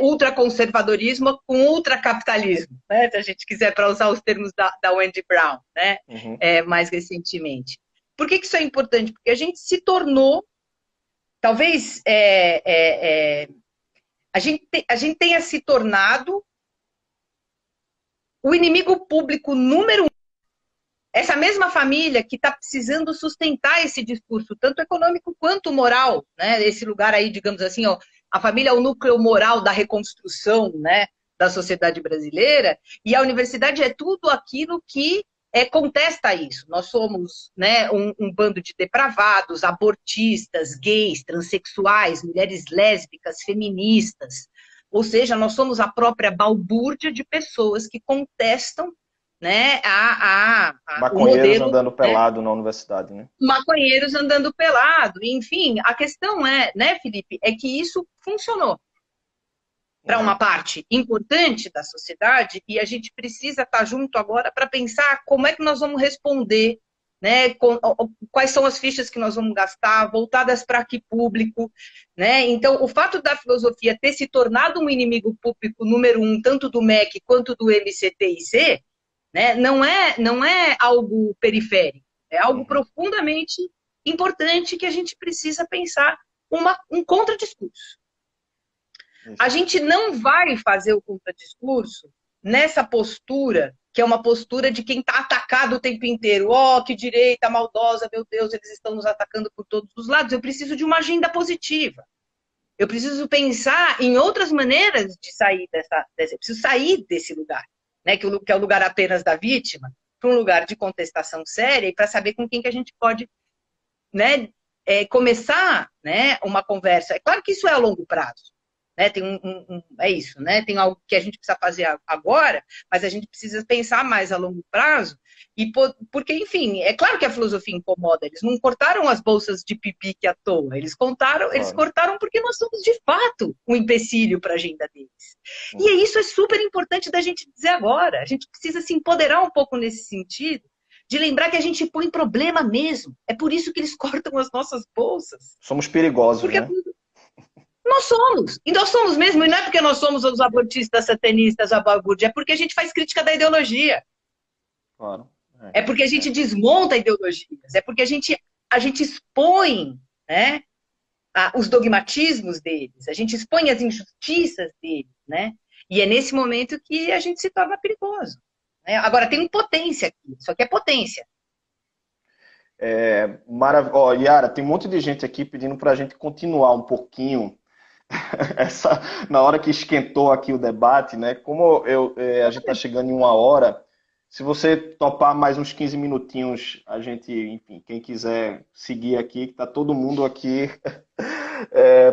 ultraconservadorismo com ultracapitalismo, né, se a gente quiser, para usar os termos da Wendy Brown, né, uhum, mais recentemente. Por que isso é importante? Porque a gente se tornou, talvez, a gente tenha se tornado o inimigo público número um, essa mesma família que está precisando sustentar esse discurso, tanto econômico quanto moral, né? Esse lugar aí, digamos assim, ó, a família é o núcleo moral da reconstrução, né, da sociedade brasileira, e a universidade é tudo aquilo que contesta isso. Nós somos, né, um bando de depravados, abortistas, gays, transexuais, mulheres lésbicas, feministas. Ou seja, nós somos a própria balbúrdia de pessoas que contestam, né, o Maconheiros modelo, andando né, pelado na universidade, né? maconheiros andando pelado. Enfim, a questão é, né, Felipe, é que isso funcionou para uma parte importante da sociedade e a gente precisa estar junto agora para pensar como é que nós vamos responder, né? Quais são as fichas que nós vamos gastar, voltadas para que público, né? Então, o fato da filosofia ter se tornado um inimigo público número um, tanto do MEC quanto do MCTIC, né? Não é algo periférico, é algo profundamente importante que a gente precisa pensar um contradiscurso. A gente não vai fazer o contradiscurso nessa postura, que é uma postura de quem está atacado o tempo inteiro. Oh, que direita maldosa, meu Deus, eles estão nos atacando por todos os lados. Eu preciso de uma agenda positiva. Eu preciso pensar em outras maneiras de sair eu preciso sair desse lugar, né? Que é o lugar apenas da vítima, para um lugar de contestação séria e para saber com quem que a gente pode, né, começar, né, uma conversa. É claro que isso é a longo prazo. Né, tem é isso, né? Tem algo que a gente precisa fazer agora, mas a gente precisa pensar mais a longo prazo, porque, enfim, é claro que a filosofia incomoda, eles não cortaram as bolsas de pipique à toa, eles cortaram porque nós somos, de fato, um empecilho para a agenda deles. E isso é super importante da gente dizer agora, a gente precisa se empoderar um pouco nesse sentido, de lembrar que a gente põe problema mesmo, é por isso que eles cortam as nossas bolsas. Somos perigosos, porque né? Nós somos. E nós somos mesmo. E não é porque nós somos os abortistas, satanistas, a balbúrdia. É porque a gente faz crítica da ideologia. Claro. É porque a gente desmonta ideologias. É porque a gente expõe, né, os dogmatismos deles. A gente expõe as injustiças deles, né? E é nesse momento que a gente se torna perigoso. Né? Agora, tem potência aqui. Isso aqui é potência. Yara, tem um monte de gente aqui pedindo para a gente continuar um pouquinho na hora que esquentou aqui o debate, né? Como a gente está chegando em 1 hora, se você topar mais uns 15 minutinhos, a gente, enfim, quem quiser seguir aqui, que está todo mundo aqui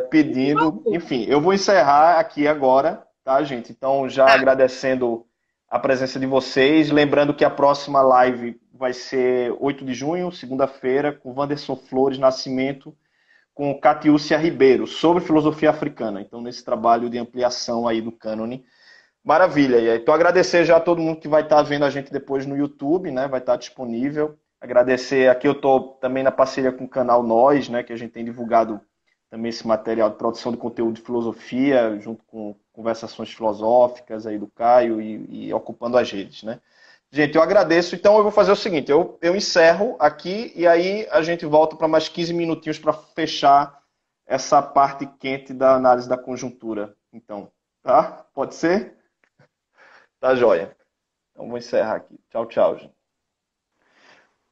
pedindo. Enfim, eu vou encerrar aqui agora, tá, gente? Então, já agradecendo a presença de vocês, lembrando que a próxima live vai ser 8 de junho, segunda-feira, com Wanderson Flores Nascimento, com Catiúcia Ribeiro, sobre filosofia africana. Então, nesse trabalho de ampliação aí do cânone. Maravilha. Então, agradecer já a todo mundo que vai estar vendo a gente depois no YouTube, né? Vai estar disponível. Agradecer, aqui eu estou também na parceria com o canal Nós, né? Que a gente tem divulgado também esse material de produção de conteúdo de filosofia, junto com conversações filosóficas aí do Caio e ocupando as redes, né? Gente, eu agradeço. Então, eu vou fazer o seguinte, eu encerro aqui e aí a gente volta para mais 15 minutinhos para fechar essa parte quente da análise da conjuntura. Então, tá? Pode ser? Tá joia. Então, vou encerrar aqui. Tchau, tchau, gente.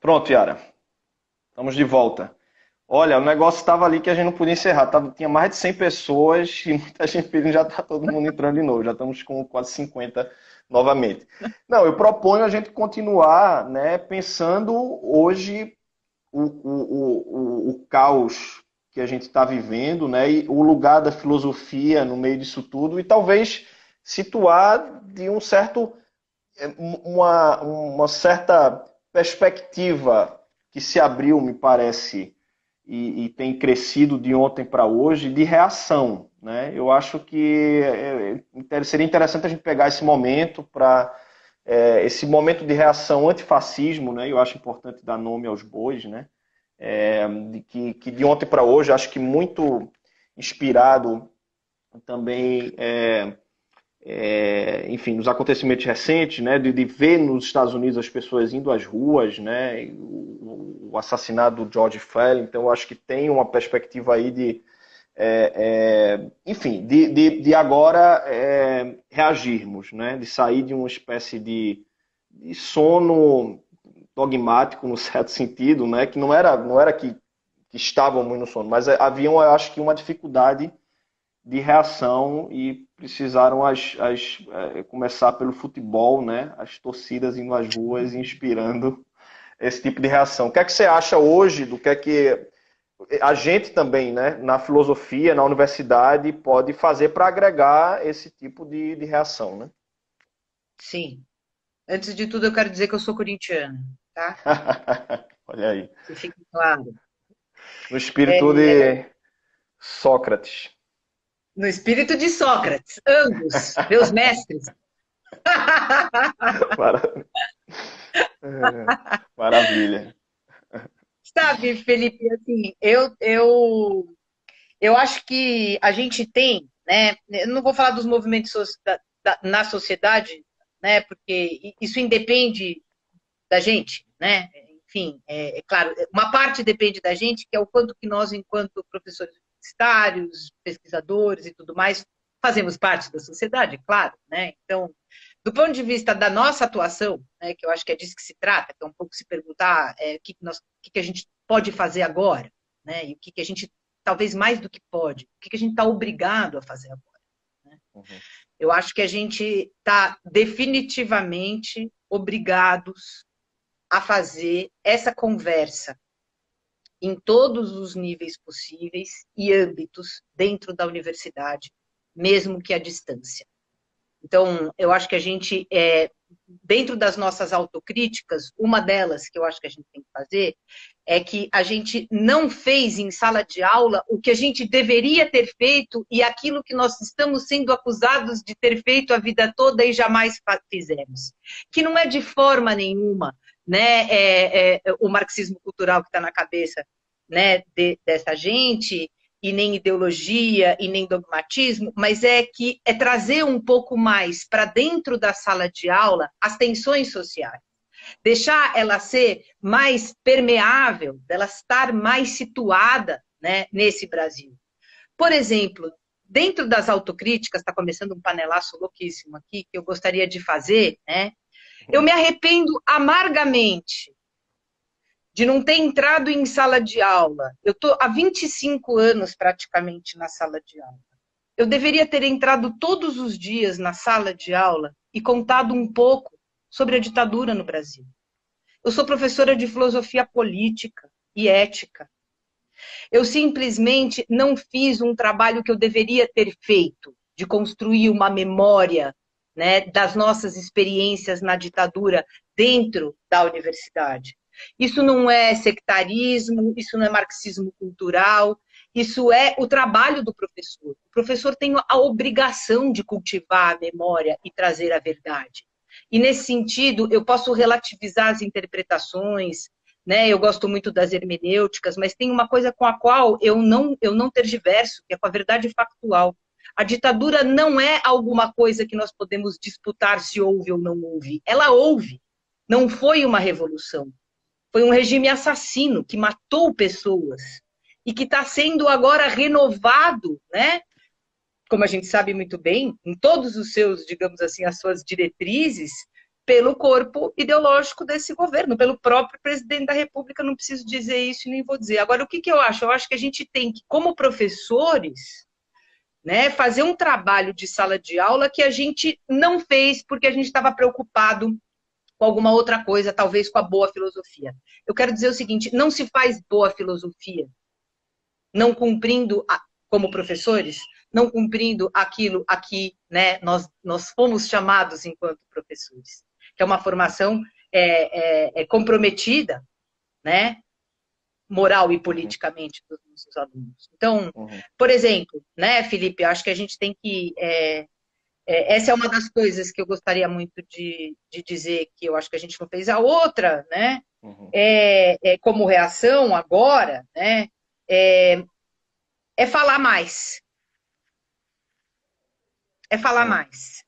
Pronto, Yara. Estamos de volta. Olha, o negócio estava ali que a gente não podia encerrar. Tinha mais de 100 pessoas e muita gente pedindo, já está todo mundo entrando de novo. Já estamos com quase 50 novamente. Não, eu proponho a gente continuar, né, pensando hoje o caos que a gente está vivendo, né, e o lugar da filosofia no meio disso tudo, e talvez situar de uma certa perspectiva que se abriu, me parece, e tem crescido de ontem para hoje, de reação. Né? Eu acho que seria interessante a gente pegar esse momento esse momento de reação antifascismo, né? Eu acho importante dar nome aos bois, né? Que de ontem para hoje, acho que muito inspirado também, enfim, nos acontecimentos recentes, né? De ver nos Estados Unidos as pessoas indo às ruas, né? O assassinato do George Floyd. Então, eu acho que tem uma perspectiva aí de enfim, de agora reagirmos, né? De sair de uma espécie de sono dogmático, no certo sentido, né? Que não era que estávamos no sono, mas havia, eu acho que, uma dificuldade de reação e precisaram começar pelo futebol, né? As torcidas indo às ruas e inspirando esse tipo de reação. O que é que você acha hoje do que é que a gente também, né, na filosofia, na universidade, pode fazer para agregar esse tipo de reação, né? Sim. Antes de tudo, eu quero dizer que eu sou corintiana, tá? Olha aí. Que fique claro. No espírito de Sócrates. No espírito de Sócrates, ambos, meus mestres. Mara- Maravilha. Sabe, Felipe, assim, eu acho que a gente tem, né? Eu não vou falar dos movimentos na sociedade, né? Porque isso independe da gente, né? Enfim, é claro, uma parte depende da gente, que é o quanto que nós, enquanto professores universitários, pesquisadores e tudo mais, fazemos parte da sociedade, claro, né? Então, do ponto de vista da nossa atuação, né, que eu acho que é disso que se trata, que é um pouco se perguntar o que a gente pode fazer agora, né? E o que a gente, talvez mais do que pode, o que a gente está obrigado a fazer agora. Né? Uhum. Eu acho que a gente está definitivamente obrigados a fazer essa conversa em todos os níveis possíveis e âmbitos dentro da universidade, mesmo que à distância. Então, eu acho que a gente, dentro das nossas autocríticas, uma delas que eu acho que a gente tem que fazer é que a gente não fez em sala de aula o que a gente deveria ter feito e aquilo que nós estamos sendo acusados de ter feito a vida toda e jamais fizemos. Que não é de forma nenhuma, né, o marxismo cultural que está na cabeça, né, dessa gente, e nem ideologia e nem dogmatismo, mas é trazer um pouco mais para dentro da sala de aula as tensões sociais, deixar ela ser mais permeável, ela estar mais situada, né, nesse Brasil. Por exemplo, dentro das autocríticas, está começando um panelaço louquíssimo aqui que eu gostaria de fazer, né? Eu me arrependo amargamente de não ter entrado em sala de aula. Eu estou há 25 anos praticamente na sala de aula. Eu deveria ter entrado todos os dias na sala de aula e contado um pouco sobre a ditadura no Brasil. Eu sou professora de filosofia política e ética. Eu simplesmente não fiz um trabalho que eu deveria ter feito, de construir uma memória, né, das nossas experiências na ditadura dentro da universidade. Isso não é sectarismo, isso não é marxismo cultural, isso é o trabalho do professor. O professor tem a obrigação de cultivar a memória e trazer a verdade. E nesse sentido, eu posso relativizar as interpretações, né? Eu gosto muito das hermenêuticas, mas tem uma coisa com a qual eu não tergiverso, que é com a verdade factual. A ditadura não é alguma coisa que nós podemos disputar se houve ou não houve. Ela houve. Não foi uma revolução. Foi um regime assassino que matou pessoas e que está sendo agora renovado, né? Como a gente sabe muito bem, em todos os seus, digamos assim, as suas diretrizes, pelo corpo ideológico desse governo, pelo próprio presidente da República, não preciso dizer isso e nem vou dizer. Agora, o que eu acho? Eu acho que a gente tem que, como professores, né, fazer um trabalho de sala de aula que a gente não fez porque a gente estava preocupado com alguma outra coisa, talvez com a boa filosofia. Eu quero dizer o seguinte, não se faz boa filosofia não cumprindo, como professores, não cumprindo aquilo a que, né, nós fomos chamados enquanto professores, que é uma formação comprometida, né, moral e Uhum. politicamente dos nossos alunos. Então, Uhum. por exemplo, né, Felipe, eu acho que a gente tem que essa é uma das coisas que eu gostaria muito de dizer que eu acho que a gente não fez. A outra, né, Uhum. como reação agora, né, é falar mais. É falar Uhum. mais.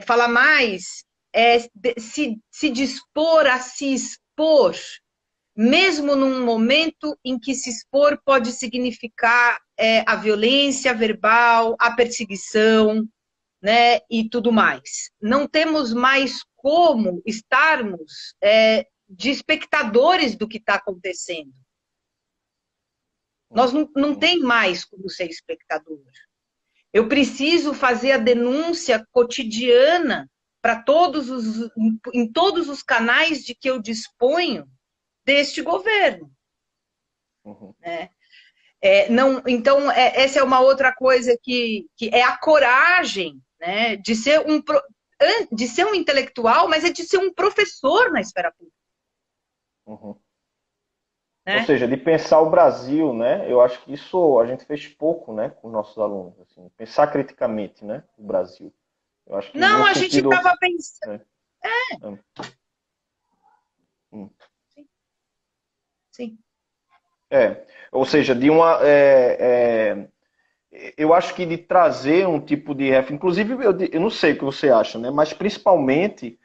Falar mais é se dispor a se expor mesmo num momento em que se expor pode significar a violência verbal, a perseguição, né, e tudo mais. Não temos mais como estarmos de espectadores do que está acontecendo. Nós não tem mais como ser espectador. Eu preciso fazer a denúncia cotidiana em todos os canais de que eu disponho deste governo. Né? Então, essa é uma outra coisa que é a coragem, né, de ser um intelectual, mas é de ser um professor na esfera pública. Né? Ou seja, de pensar o Brasil, né? Eu acho que isso a gente fez pouco, né, com os nossos alunos, assim, pensar criticamente, né, o Brasil. Eu acho que não, a gente estava pensando. Sim. Ou seja, de uma. Eu acho que de trazer um tipo de. Inclusive, eu não sei o que você acha, né? Mas principalmente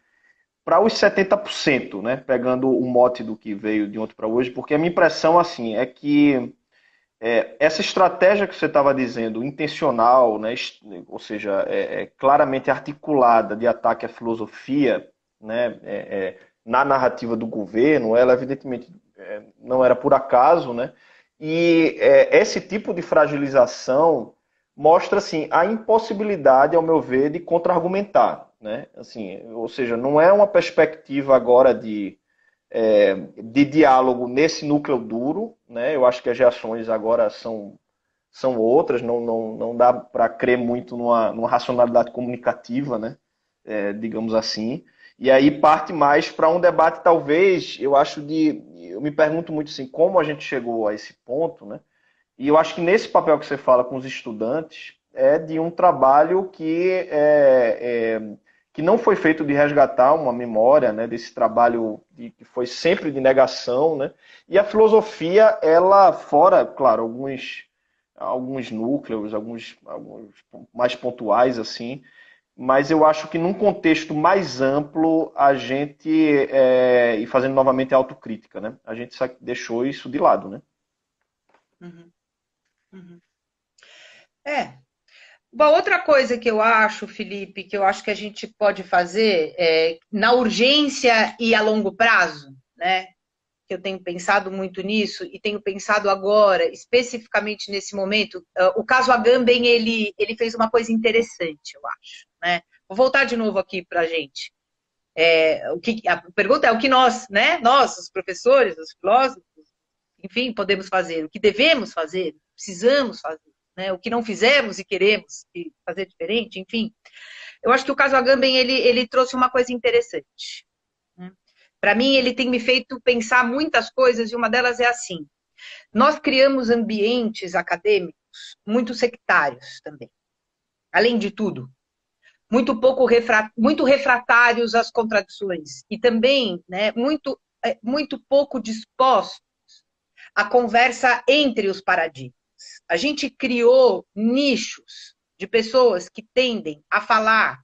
para os 70%, né? Pegando o mote do que veio de ontem para hoje, porque a minha impressão assim, é que essa estratégia que você estava dizendo, intencional, né? Ou seja, claramente articulada de ataque à filosofia, né? Na narrativa do governo, ela evidentemente não era por acaso, né? E esse tipo de fragilização mostra assim, a impossibilidade, ao meu ver, de contra-argumentar. Né? Assim, ou seja, não é uma perspectiva agora de diálogo nesse núcleo duro. Né? Eu acho que as reações agora são outras, não dá para crer muito numa racionalidade comunicativa, né? Digamos assim. E aí parte mais para um debate, talvez, eu me pergunto muito assim, como a gente chegou a esse ponto, né? E eu acho que nesse papel que você fala com os estudantes, é de um trabalho que não foi feito de resgatar uma memória, né, desse trabalho que foi sempre de negação, né? E a filosofia, ela, fora, claro, alguns núcleos, alguns mais pontuais, assim, mas eu acho que num contexto mais amplo, a gente, e fazendo novamente a autocrítica, né? A gente deixou isso de lado, né? Uma outra coisa que eu acho, Felipe, que eu acho que a gente pode fazer na urgência e a longo prazo, né? Que eu tenho pensado muito nisso e tenho pensado agora, especificamente nesse momento. O caso Agamben, ele fez uma coisa interessante, eu acho. Né? Vou voltar de novo aqui para a gente. A pergunta é o que nós, né? Nós, os professores, os filósofos, enfim, podemos fazer, o que devemos fazer, precisamos fazer, né? O que não fizemos e queremos fazer diferente, enfim. Eu acho que o caso Agamben, ele trouxe uma coisa interessante. Para mim, ele tem me feito pensar muitas coisas, e uma delas é assim: nós criamos ambientes acadêmicos muito sectários também, além de tudo, muito refratários às contradições, e também, né, muito pouco dispostos à conversa entre os paradigmas. A gente criou nichos de pessoas que tendem a falar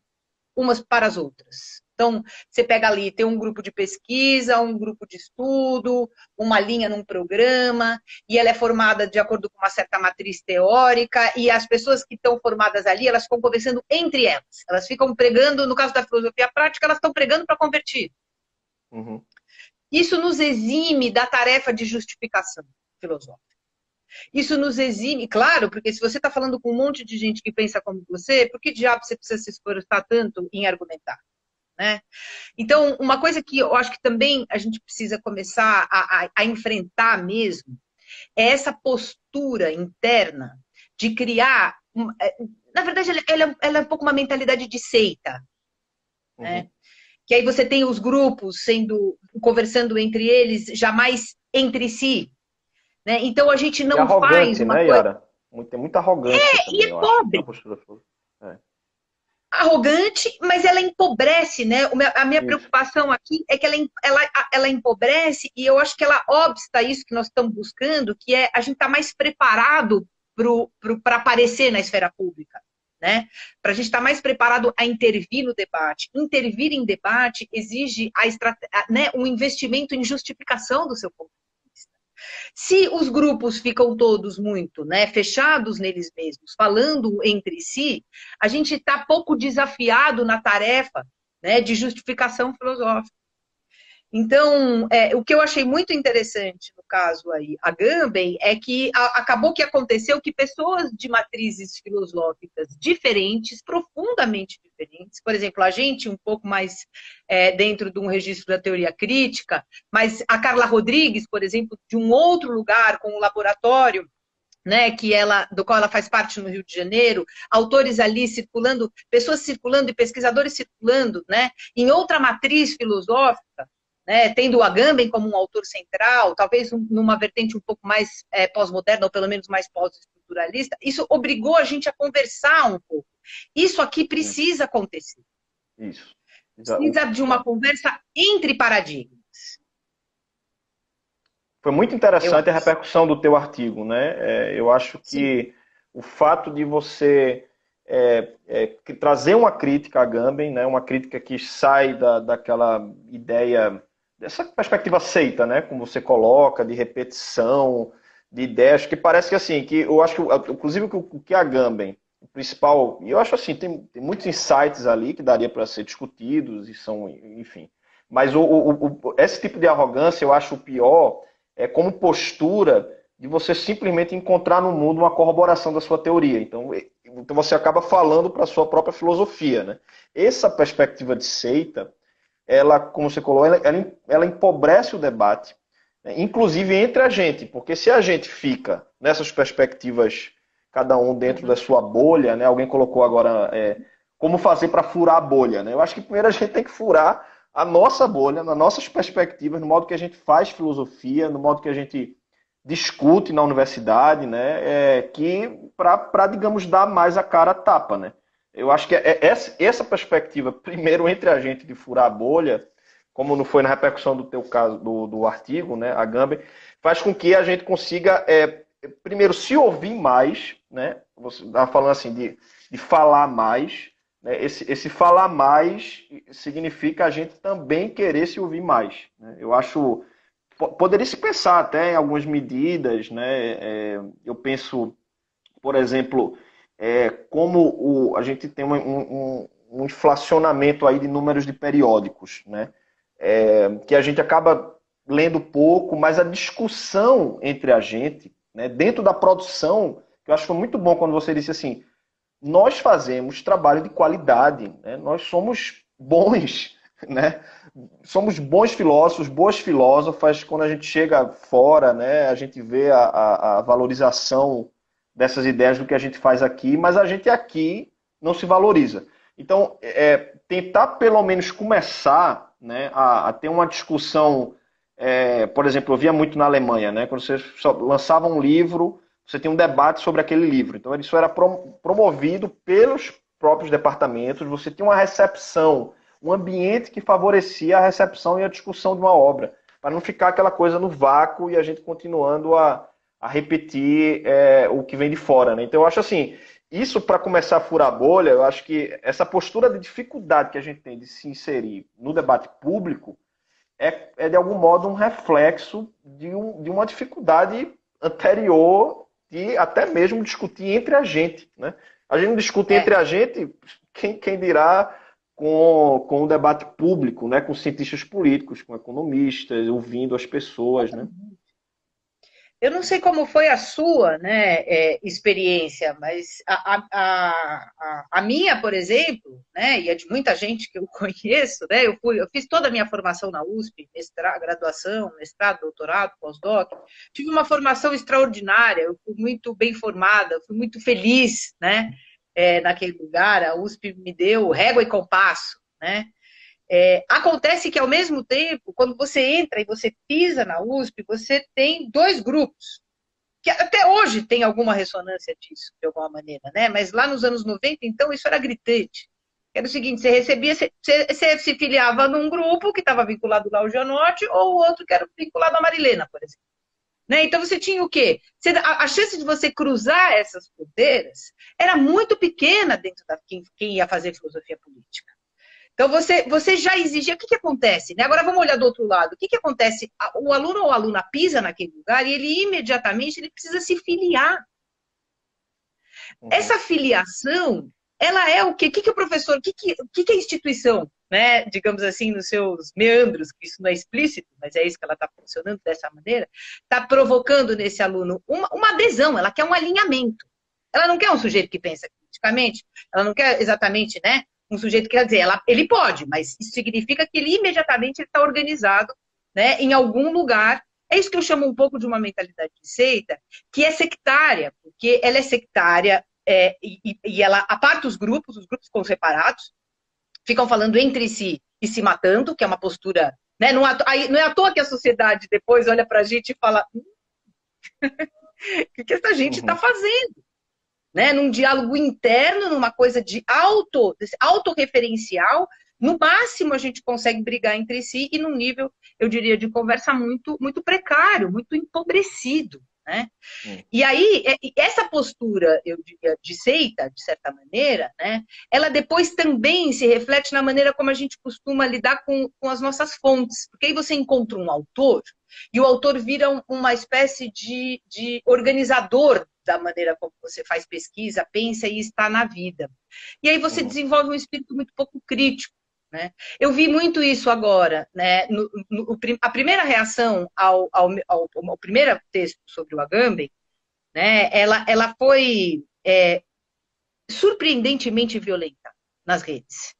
umas para as outras. Então, você pega ali, tem um grupo de pesquisa, um grupo de estudo, uma linha num programa, e ela é formada de acordo com uma certa matriz teórica, e as pessoas que estão formadas ali, elas ficam conversando entre elas. Elas ficam pregando, no caso da filosofia prática, elas estão pregando para convertir. Isso nos exime da tarefa de justificação filosófica. Isso nos exime, claro, porque se você está falando com um monte de gente que pensa como você, por que diabo você precisa se esforçar tanto em argumentar? Né? Então, uma coisa que eu acho que também a gente precisa começar a enfrentar mesmo é essa postura interna de criar. Na verdade, ela é um pouco uma mentalidade de seita. Né? Que aí você tem os grupos conversando entre eles, jamais entre si. Né? Então a gente não faz uma né, coisa. Yara? Tem muita arrogância também, e é pobre. Arrogante, mas ela empobrece, né? A minha preocupação aqui é que ela empobrece, e eu acho que ela obsta isso que nós estamos buscando, que é a gente estar mais preparado para aparecer na esfera pública. né? Para a gente estar mais preparado a intervir no debate. Intervir em debate exige né, um investimento em justificação do seu ponto de vista. Se os grupos ficam todos muito, né, fechados neles mesmos, falando entre si, a gente está pouco desafiado na tarefa, né, de justificação filosófica. Então, o que eu achei muito interessante no caso aí, a Agamben, é que acabou que aconteceu que pessoas de matrizes filosóficas diferentes, profundamente diferentes, por exemplo, a gente um pouco mais dentro de um registro da teoria crítica, mas a Carla Rodrigues, por exemplo, de um outro lugar, com um laboratório, né, do qual ela faz parte no Rio de Janeiro, autores ali circulando, pessoas circulando e pesquisadores circulando, né, em outra matriz filosófica, né, tendo o Agamben como um autor central, talvez numa vertente um pouco mais pós-moderna, ou pelo menos mais pós-estruturalista, isso obrigou a gente a conversar um pouco. Isso aqui precisa acontecer. Isso. Precisa de uma conversa entre paradigmas. Foi muito interessante a repercussão do teu artigo, né? Eu acho que o fato de você trazer uma crítica a Agamben, né? Uma crítica que sai daquela ideia, dessa perspectiva seita, né? Como você coloca, de repetição, de ideias, que parece que assim, que eu acho que, inclusive, o que a Agamben, o principal, e eu acho assim, tem muitos insights ali que daria para ser discutidos, e são, enfim. Mas esse tipo de arrogância, eu acho o pior, como postura de você simplesmente encontrar no mundo uma corroboração da sua teoria. Então você acaba falando para a sua própria filosofia, né? Essa perspectiva de seita, ela, como você colocou, ela empobrece o debate, né? Inclusive entre a gente, porque se a gente fica nessas perspectivas, cada um dentro da sua bolha, né? Alguém colocou agora como fazer para furar a bolha, né? Eu acho que primeiro a gente tem que furar a nossa bolha, nas nossas perspectivas, no modo que a gente faz filosofia, no modo que a gente discute na universidade, né? Para, digamos, dar mais a cara a tapa, né? Eu acho que essa perspectiva, primeiro entre a gente de furar a bolha, como não foi na repercussão do teu caso, do artigo, né, a Agamben, faz com que a gente consiga, primeiro, se ouvir mais, né? Você estava falando assim, de falar mais, né? Esse falar mais significa a gente também querer se ouvir mais, né? Eu acho, poderia se pensar até em algumas medidas, né? Eu penso, por exemplo, como a gente tem um inflacionamento aí de números de periódicos, né? Que a gente acaba lendo pouco, mas a discussão entre a gente, né, dentro da produção, que eu acho que foi muito bom quando você disse assim, nós fazemos trabalho de qualidade, né? Nós somos bons, né? Somos bons filósofos, boas filósofas. Quando a gente chega fora, né, a gente vê a valorização dessas ideias do que a gente faz aqui, mas a gente aqui não se valoriza. Então, tentar pelo menos começar, né, a ter uma discussão, por exemplo, eu via muito na Alemanha, né, quando você lançava um livro, você tem um debate sobre aquele livro. Então, isso era promovido pelos próprios departamentos, você tinha uma recepção, um ambiente que favorecia a recepção e a discussão de uma obra, para não ficar aquela coisa no vácuo e a gente continuando a repetir o que vem de fora, né? Então, eu acho assim, isso para começar a furar a bolha, eu acho que essa postura de dificuldade que a gente tem de se inserir no debate público é de algum modo um reflexo de uma dificuldade anterior de até mesmo discutir entre a gente, né? A gente não discute entre a gente, quem dirá com o debate público, né? Com cientistas políticos, com economistas, ouvindo as pessoas, né? Eu não sei como foi a sua, né, experiência, mas a minha, por exemplo, né, e a de muita gente que eu conheço, né, eu fiz toda a minha formação na USP, graduação, mestrado, doutorado, pós-doc, tive uma formação extraordinária, eu fui muito bem formada, fui muito feliz, né, naquele lugar, a USP me deu régua e compasso, né. Acontece que, ao mesmo tempo, quando você entra e você pisa na USP, você tem dois grupos, que até hoje tem alguma ressonância disso, de alguma maneira, né? Mas lá nos anos 90, então, isso era gritante. Era o seguinte, você se filiava num grupo que estava vinculado lá ao Gianotti, ou o outro que era vinculado à Marilena, por exemplo. Né? Então você tinha o quê? A chance de você cruzar essas fronteiras era muito pequena dentro da quem ia fazer filosofia política. Então você já exigia. O que acontece? Né? Agora vamos olhar do outro lado. O que acontece? O aluno ou a aluna pisa naquele lugar e ele imediatamente ele precisa se filiar. Essa filiação, ela é o quê? O que o professor, o que a instituição, né, digamos assim, nos seus meandros, que isso não é explícito, mas é isso que ela está funcionando dessa maneira, está provocando nesse aluno uma adesão, ela quer um alinhamento. Ela não quer um sujeito que pensa criticamente, ela não quer exatamente, né, um sujeito que quer dizer, ele pode, mas isso significa que ele imediatamente está organizado, né, em algum lugar. É isso que eu chamo um pouco de uma mentalidade de seita, que é sectária, porque ela é sectária e ela aparta os grupos ficam separados, ficam falando entre si e se matando, que é uma postura. Né? Não é à toa que a sociedade depois olha para a gente e fala: o que essa gente está fazendo? Né? Num diálogo interno, numa coisa de autorreferencial, no máximo a gente consegue brigar entre si e num nível, eu diria, de conversa muito, muito precário, muito empobrecido. Né? E aí, essa postura, eu diria, de seita, de certa maneira, né, ela depois também se reflete na maneira como a gente costuma lidar com as nossas fontes. Porque aí você encontra um autor, e o autor vira uma espécie de organizador da maneira como você faz pesquisa, pensa e está na vida. E aí você desenvolve um espírito muito pouco crítico. Né? Eu vi muito isso agora, né? A primeira reação ao primeiro texto sobre o Agamben, né? Ela foi surpreendentemente violenta nas redes.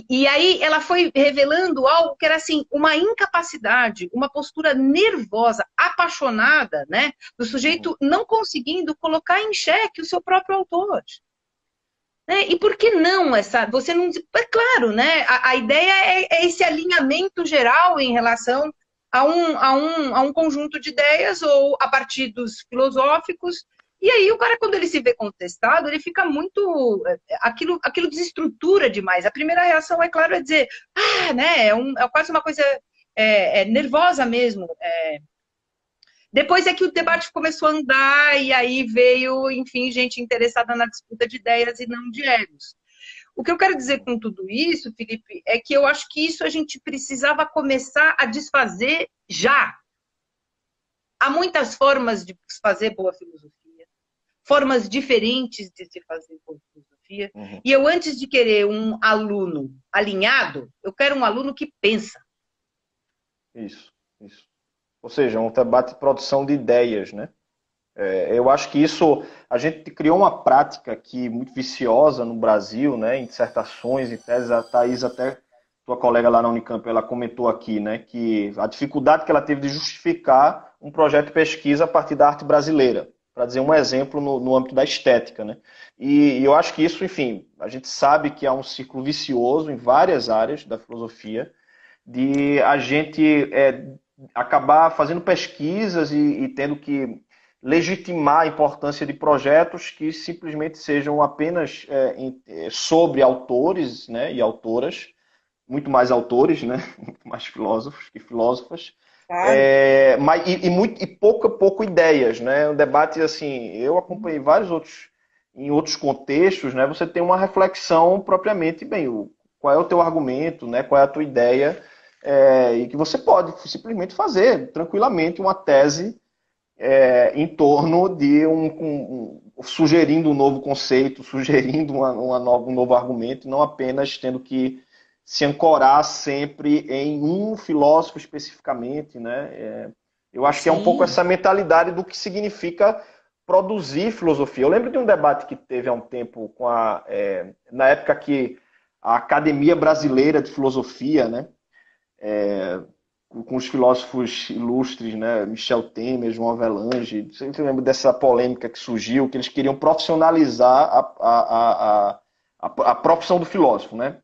E aí ela foi revelando algo que era assim, uma incapacidade, uma postura nervosa, apaixonada, né? Do sujeito não conseguindo colocar em xeque o seu próprio autor. Né? E por que não essa? Você não. É claro, né? A ideia é esse alinhamento geral em relação a um conjunto de ideias ou a partir dos filosóficos. E aí o cara, quando ele se vê contestado, ele fica muito. Aquilo desestrutura demais. A primeira reação, é claro, é dizer, né? É quase uma coisa nervosa mesmo. Depois é que o debate começou a andar e aí veio, enfim, gente interessada na disputa de ideias e não de egos. O que eu quero dizer com tudo isso, Felipe, é que eu acho que isso a gente precisava começar a desfazer já. Há muitas formas de fazer boa filosofia, formas diferentes de se fazer boa filosofia. E eu, antes de querer um aluno alinhado, eu quero um aluno que pensa. Isso. Ou seja, um debate de produção de ideias, né? Eu acho que isso, a gente criou uma prática aqui muito viciosa no Brasil, né? Em dissertações, em teses, a Thaís, até tua colega lá na Unicamp, ela comentou aqui, né? Que a dificuldade que ela teve de justificar um projeto de pesquisa a partir da arte brasileira, para dizer um exemplo no âmbito da estética, né? E eu acho que isso, enfim, a gente sabe que há um ciclo vicioso em várias áreas da filosofia, de a gente acabar fazendo pesquisas e tendo que legitimar a importância de projetos que simplesmente sejam apenas sobre autores, né, e autoras, muito mais autores, né, muito mais filósofos que filósofas, Claro. e pouco ideias, né? Um debate assim, eu acompanhei vários outros em outros contextos, né? Você tem uma reflexão propriamente bem, qual é o teu argumento, né? Qual é a tua ideia, e que você pode simplesmente fazer tranquilamente uma tese em torno de sugerindo um novo conceito, sugerindo um novo argumento, não apenas tendo que se ancorar sempre em um filósofo especificamente, né? Eu acho que é um pouco essa mentalidade do que significa produzir filosofia. Eu lembro de um debate que teve há um tempo na época que a Academia Brasileira de Filosofia, né? Com os filósofos ilustres, né? Michel Temer, João Avelange. Você lembra dessa polêmica que surgiu, que eles queriam profissionalizar a profissão do filósofo, né?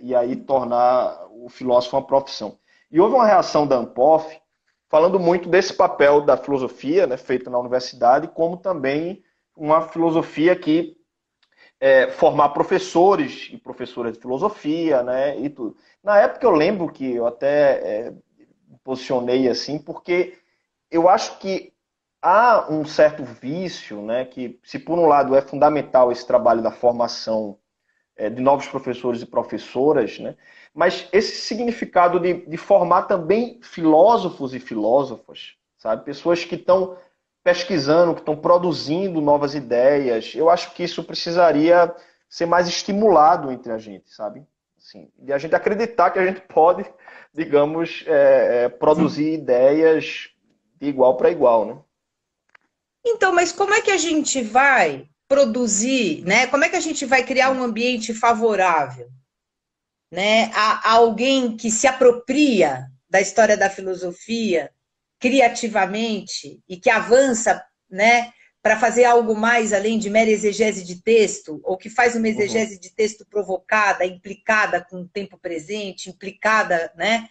E aí tornar o filósofo uma profissão. E houve uma reação da ANPOF falando muito desse papel da filosofia, né, feita na universidade, como também uma filosofia que formar professores e professoras de filosofia, né, e tudo. Na época eu lembro que eu até me posicionei assim, porque eu acho que há um certo vício, né, que se por um lado é fundamental esse trabalho da formação de novos professores e professoras, né, mas esse significado de formar também filósofos e filósofas, sabe, pessoas que estão pesquisando, que estão produzindo novas ideias, eu acho que isso precisaria ser mais estimulado entre a gente, sabe? Assim, e a gente acreditar que a gente pode, digamos, produzir ideias de igual para igual, né? Então, mas como é que a gente vai produzir, né? Como é que a gente vai criar um ambiente favorável, né, a alguém que se apropria da história da filosofia criativamente e que avança, né, para fazer algo mais além de mera exegese de texto, ou que faz uma Uhum. exegese de texto provocada, implicada com o tempo presente, implicada, né,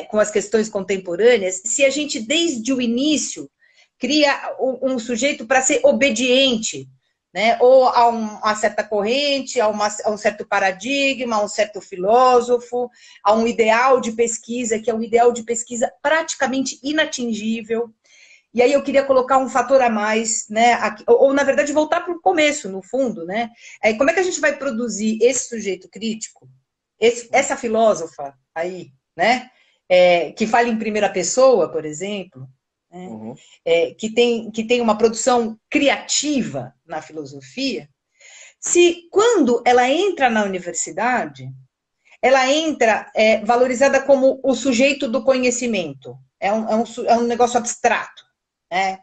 com as questões contemporâneas, se a gente, desde o início, cria um sujeito para ser obediente, né? Ou a uma certa corrente, a um certo paradigma, a um certo filósofo, a um ideal de pesquisa, que é um ideal de pesquisa praticamente inatingível. E aí eu queria colocar um fator a mais, né? Ou na verdade, voltar para o começo, no fundo, né? Aí, como é que a gente vai produzir esse sujeito crítico, essa filósofa aí, né? Que fala em primeira pessoa, por exemplo, né? Uhum. Que tem uma produção criativa na filosofia, se quando ela entra na universidade, ela entra valorizada como o sujeito do conhecimento, é um negócio abstrato.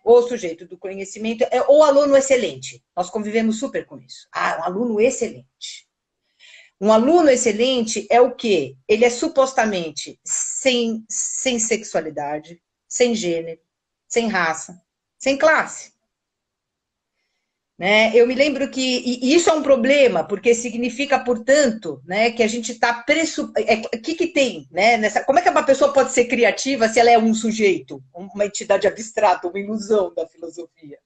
O sujeito do conhecimento é o aluno excelente. Nós convivemos super com isso. Um aluno excelente. Um aluno excelente é o quê? Ele é supostamente sem sexualidade, sem gênero, sem raça, sem classe. Né? Eu me lembro que e isso é um problema, porque significa, portanto, né, que a gente está o que tem, né? Como é que uma pessoa pode ser criativa se ela é um sujeito, uma entidade abstrata, uma ilusão da filosofia?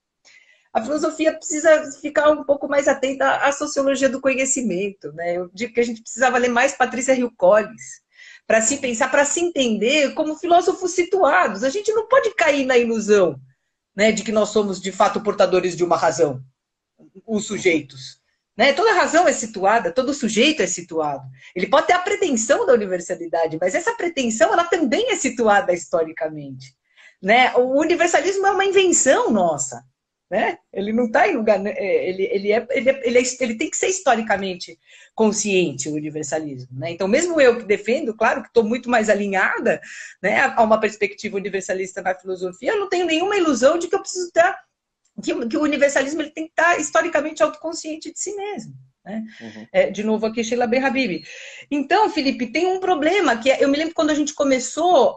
A filosofia precisa ficar um pouco mais atenta à sociologia do conhecimento, né? Eu digo que a gente precisava ler mais Patrícia Hill Collins para se Uhum. pensar, para se entender como filósofos situados. A gente não pode cair na ilusão, né, de que nós somos de fato portadores de uma razão, os Uhum. sujeitos. Né? Toda razão é situada, todo sujeito é situado. Ele pode ter a pretensão da universalidade, mas essa pretensão ela também é situada historicamente. Né? O universalismo é uma invenção nossa. Né? Ele não está em lugar. Ele tem que ser historicamente consciente, o universalismo. Né? Então, mesmo eu que defendo, claro que estou muito mais alinhada, né, a uma perspectiva universalista na filosofia, eu não tenho nenhuma ilusão de que eu preciso estar que o universalismo ele tem que estar historicamente autoconsciente de si mesmo. Né? Uhum. De novo aqui, Sheila Ben Habib. Então, Felipe, tem um problema, que eu me lembro quando a gente começou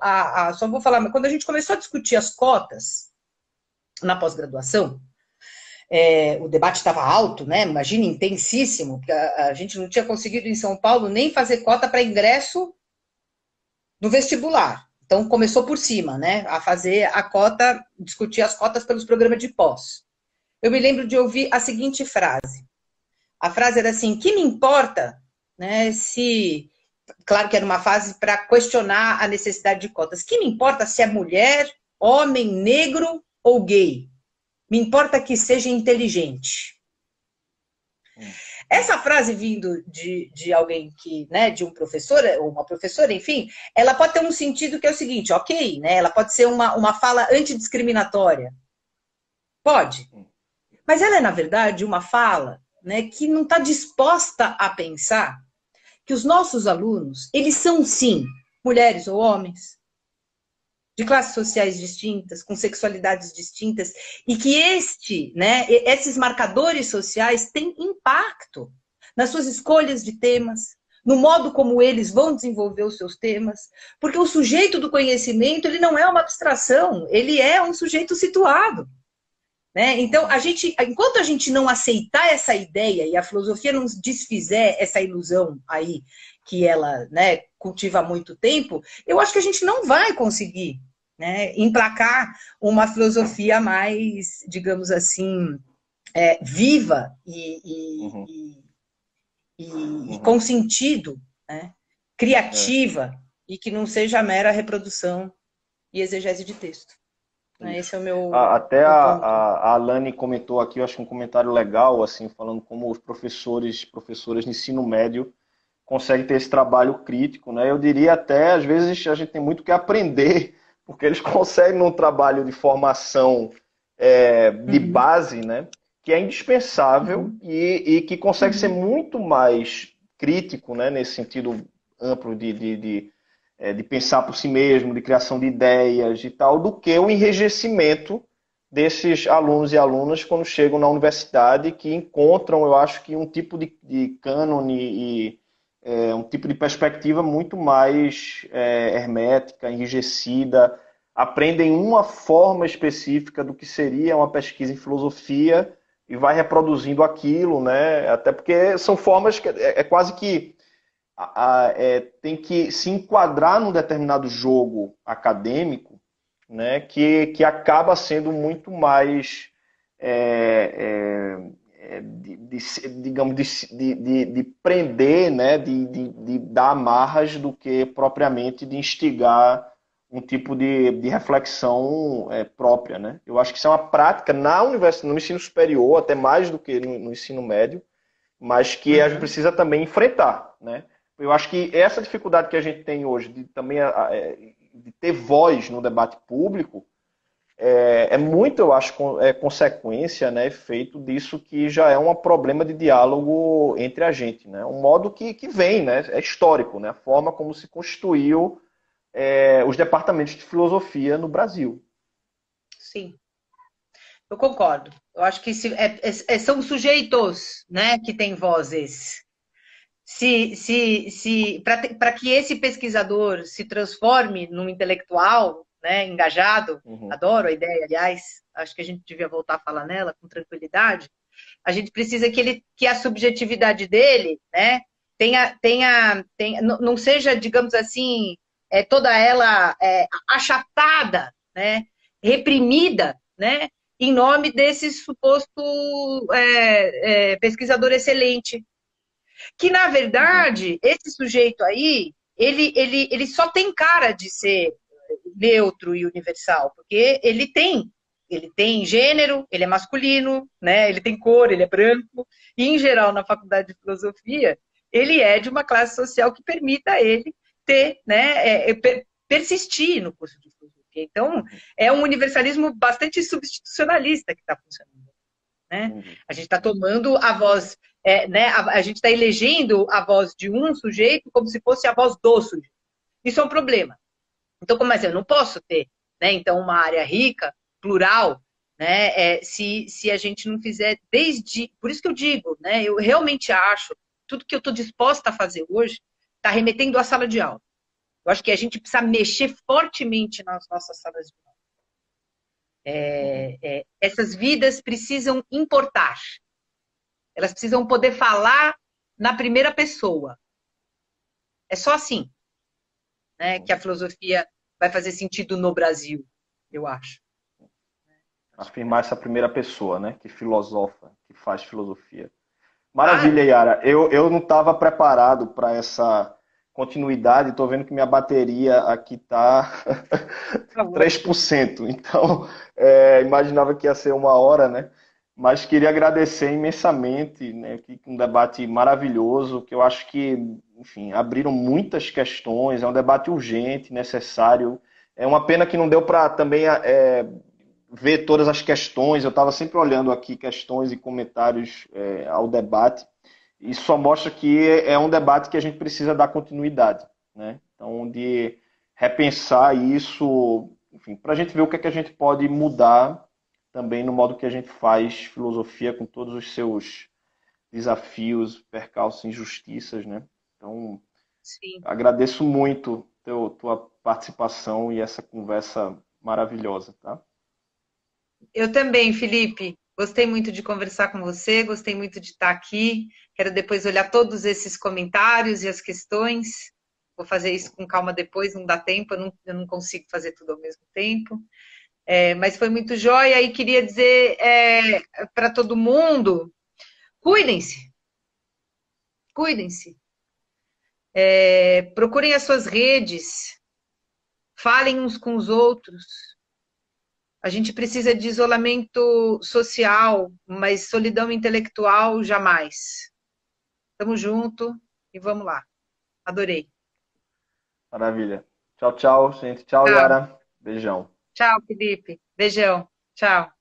só vou falar, mas quando a gente começou a discutir as cotas na pós-graduação, o debate estava alto, né? Imagina, intensíssimo, porque a gente não tinha conseguido em São Paulo nem fazer cota para ingresso no vestibular. Então, começou por cima, né? A fazer a cota, discutir as cotas pelos programas de pós. Eu me lembro de ouvir a seguinte frase. A frase era assim: que me importa, né, se... Claro que era uma frase para questionar a necessidade de cotas. Que me importa se é mulher, homem, negro ou gay? Me importa que seja inteligente. Uhum. Essa frase vindo de alguém que, né, de um professor, ou uma professora, enfim, ela pode ter um sentido que é o seguinte, ok, né? Ela pode ser uma fala antidiscriminatória. Pode. Mas ela é, na verdade, uma fala, né, que não está disposta a pensar que os nossos alunos, eles são, sim, mulheres ou homens, de classes sociais distintas, com sexualidades distintas, e que esses marcadores sociais têm impacto nas suas escolhas de temas, no modo como eles vão desenvolver os seus temas, porque o sujeito do conhecimento, ele não é uma abstração, ele é um sujeito situado. Né? Então, enquanto a gente não aceitar essa ideia e a filosofia não desfizer essa ilusão aí que ela, né, cultiva há muito tempo, eu acho que a gente não vai conseguir, né, emplacar uma filosofia mais, digamos assim, viva Uhum. e Uhum. com sentido, né, É, criativa e que não seja mera reprodução e exegese de texto. Esse é Até meu ponto. a Alane comentou aqui, eu acho um comentário legal, assim, falando como os professoras de ensino médio conseguem ter esse trabalho crítico, né? Eu diria até, às vezes, a gente tem muito que aprender, porque eles conseguem num trabalho de formação de Uhum, base, né? Que é indispensável uhum, e que consegue ser uhum. muito mais crítico, né? Nesse sentido amplo de pensar por si mesmo, de criação de ideias e tal, do que o enrijecimento desses alunos e alunas quando chegam na universidade, que encontram, eu acho que um tipo de cânone e um tipo de perspectiva muito mais hermética, enrijecida, aprendem uma forma específica do que seria uma pesquisa em filosofia e vai reproduzindo aquilo, né? Até porque são formas que quase que tem que se enquadrar num determinado jogo acadêmico, né, que acaba sendo muito mais, digamos, de prender, né, de dar amarras do que propriamente de instigar um tipo de reflexão própria. Né? Eu acho que isso é uma prática na universidade, no ensino superior, até mais do que no ensino médio, mas que a gente Uhum. precisa também enfrentar, né? Eu acho que essa dificuldade que a gente tem hoje de também de ter voz no debate público muito, eu acho, consequência, né, efeito disso que já é um problema de diálogo entre a gente, né? Um modo que vem, né, é histórico, né? A forma como se constituiu os departamentos de filosofia no Brasil. Sim, eu concordo. Eu acho que são sujeitos, né, que têm vozes. Se para que esse pesquisador se transforme num intelectual, né, engajado, Uhum. adoro a ideia, aliás, acho que a gente devia voltar a falar nela com tranquilidade. A gente precisa que a subjetividade dele, né, não seja, digamos assim, toda ela achatada, né, reprimida, né, em nome desse suposto pesquisador excelente, que na Uhum. verdade esse sujeito aí ele só tem cara de ser neutro e universal, porque ele tem gênero, ele é masculino, né? Ele tem cor, ele é branco, e em geral na faculdade de filosofia ele é de uma classe social que permita ele ter, né, persistir no curso de filosofia. Então é um universalismo bastante substitucionalista que está funcionando, né? Uhum. A gente está tomando a voz, né? A gente está elegendo a voz de um sujeito como se fosse a voz do sujeito. Isso é um problema. Então, como assim? Eu não posso ter, né? Então, uma área rica, plural, né? Se a gente não fizer desde. Por isso que eu digo, né? Eu realmente acho, tudo que eu estou disposta a fazer hoje está remetendo à sala de aula. Eu acho que a gente precisa mexer fortemente nas nossas salas de aula. Uhum. Essas vidas precisam importar. Elas precisam poder falar na primeira pessoa. É só assim, né, que a Uhum. filosofia vai fazer sentido no Brasil, eu acho. Afirmar essa primeira pessoa, né, que filosofa, que faz filosofia. Claro, Maravilha, Yara. Eu não estava preparado para essa continuidade. Estou vendo que minha bateria aqui está tá ótimo. 3%. Então, imaginava que ia ser uma hora, né? Mas queria agradecer imensamente, né? Que um debate maravilhoso, que eu acho que, enfim, abriram muitas questões. É um debate urgente, necessário. É uma pena que não deu para também ver todas as questões. Eu estava sempre olhando aqui questões e comentários ao debate. Isso só mostra que é um debate que a gente precisa dar continuidade, né? Então, de repensar isso, enfim, para a gente ver o que é que a gente pode mudar também no modo que a gente faz filosofia com todos os seus desafios, percalços, injustiças, né? Então, Sim. agradeço muito tua participação e essa conversa maravilhosa, tá? Eu também, Felipe. Gostei muito de conversar com você, gostei muito de estar aqui. Quero depois olhar todos esses comentários e as questões. Vou fazer isso com calma depois, não dá tempo, eu não consigo fazer tudo ao mesmo tempo. Mas foi muito jóia e queria dizer para todo mundo: cuidem-se, cuidem-se. Procurem as suas redes, falem uns com os outros, A gente precisa de isolamento social, mas solidão intelectual jamais. Tamo junto e vamos lá. Adorei. Maravilha. Tchau, tchau, gente. Tchau, Tchau. Yara. Beijão. Tchau, Felipe. Beijão. Tchau.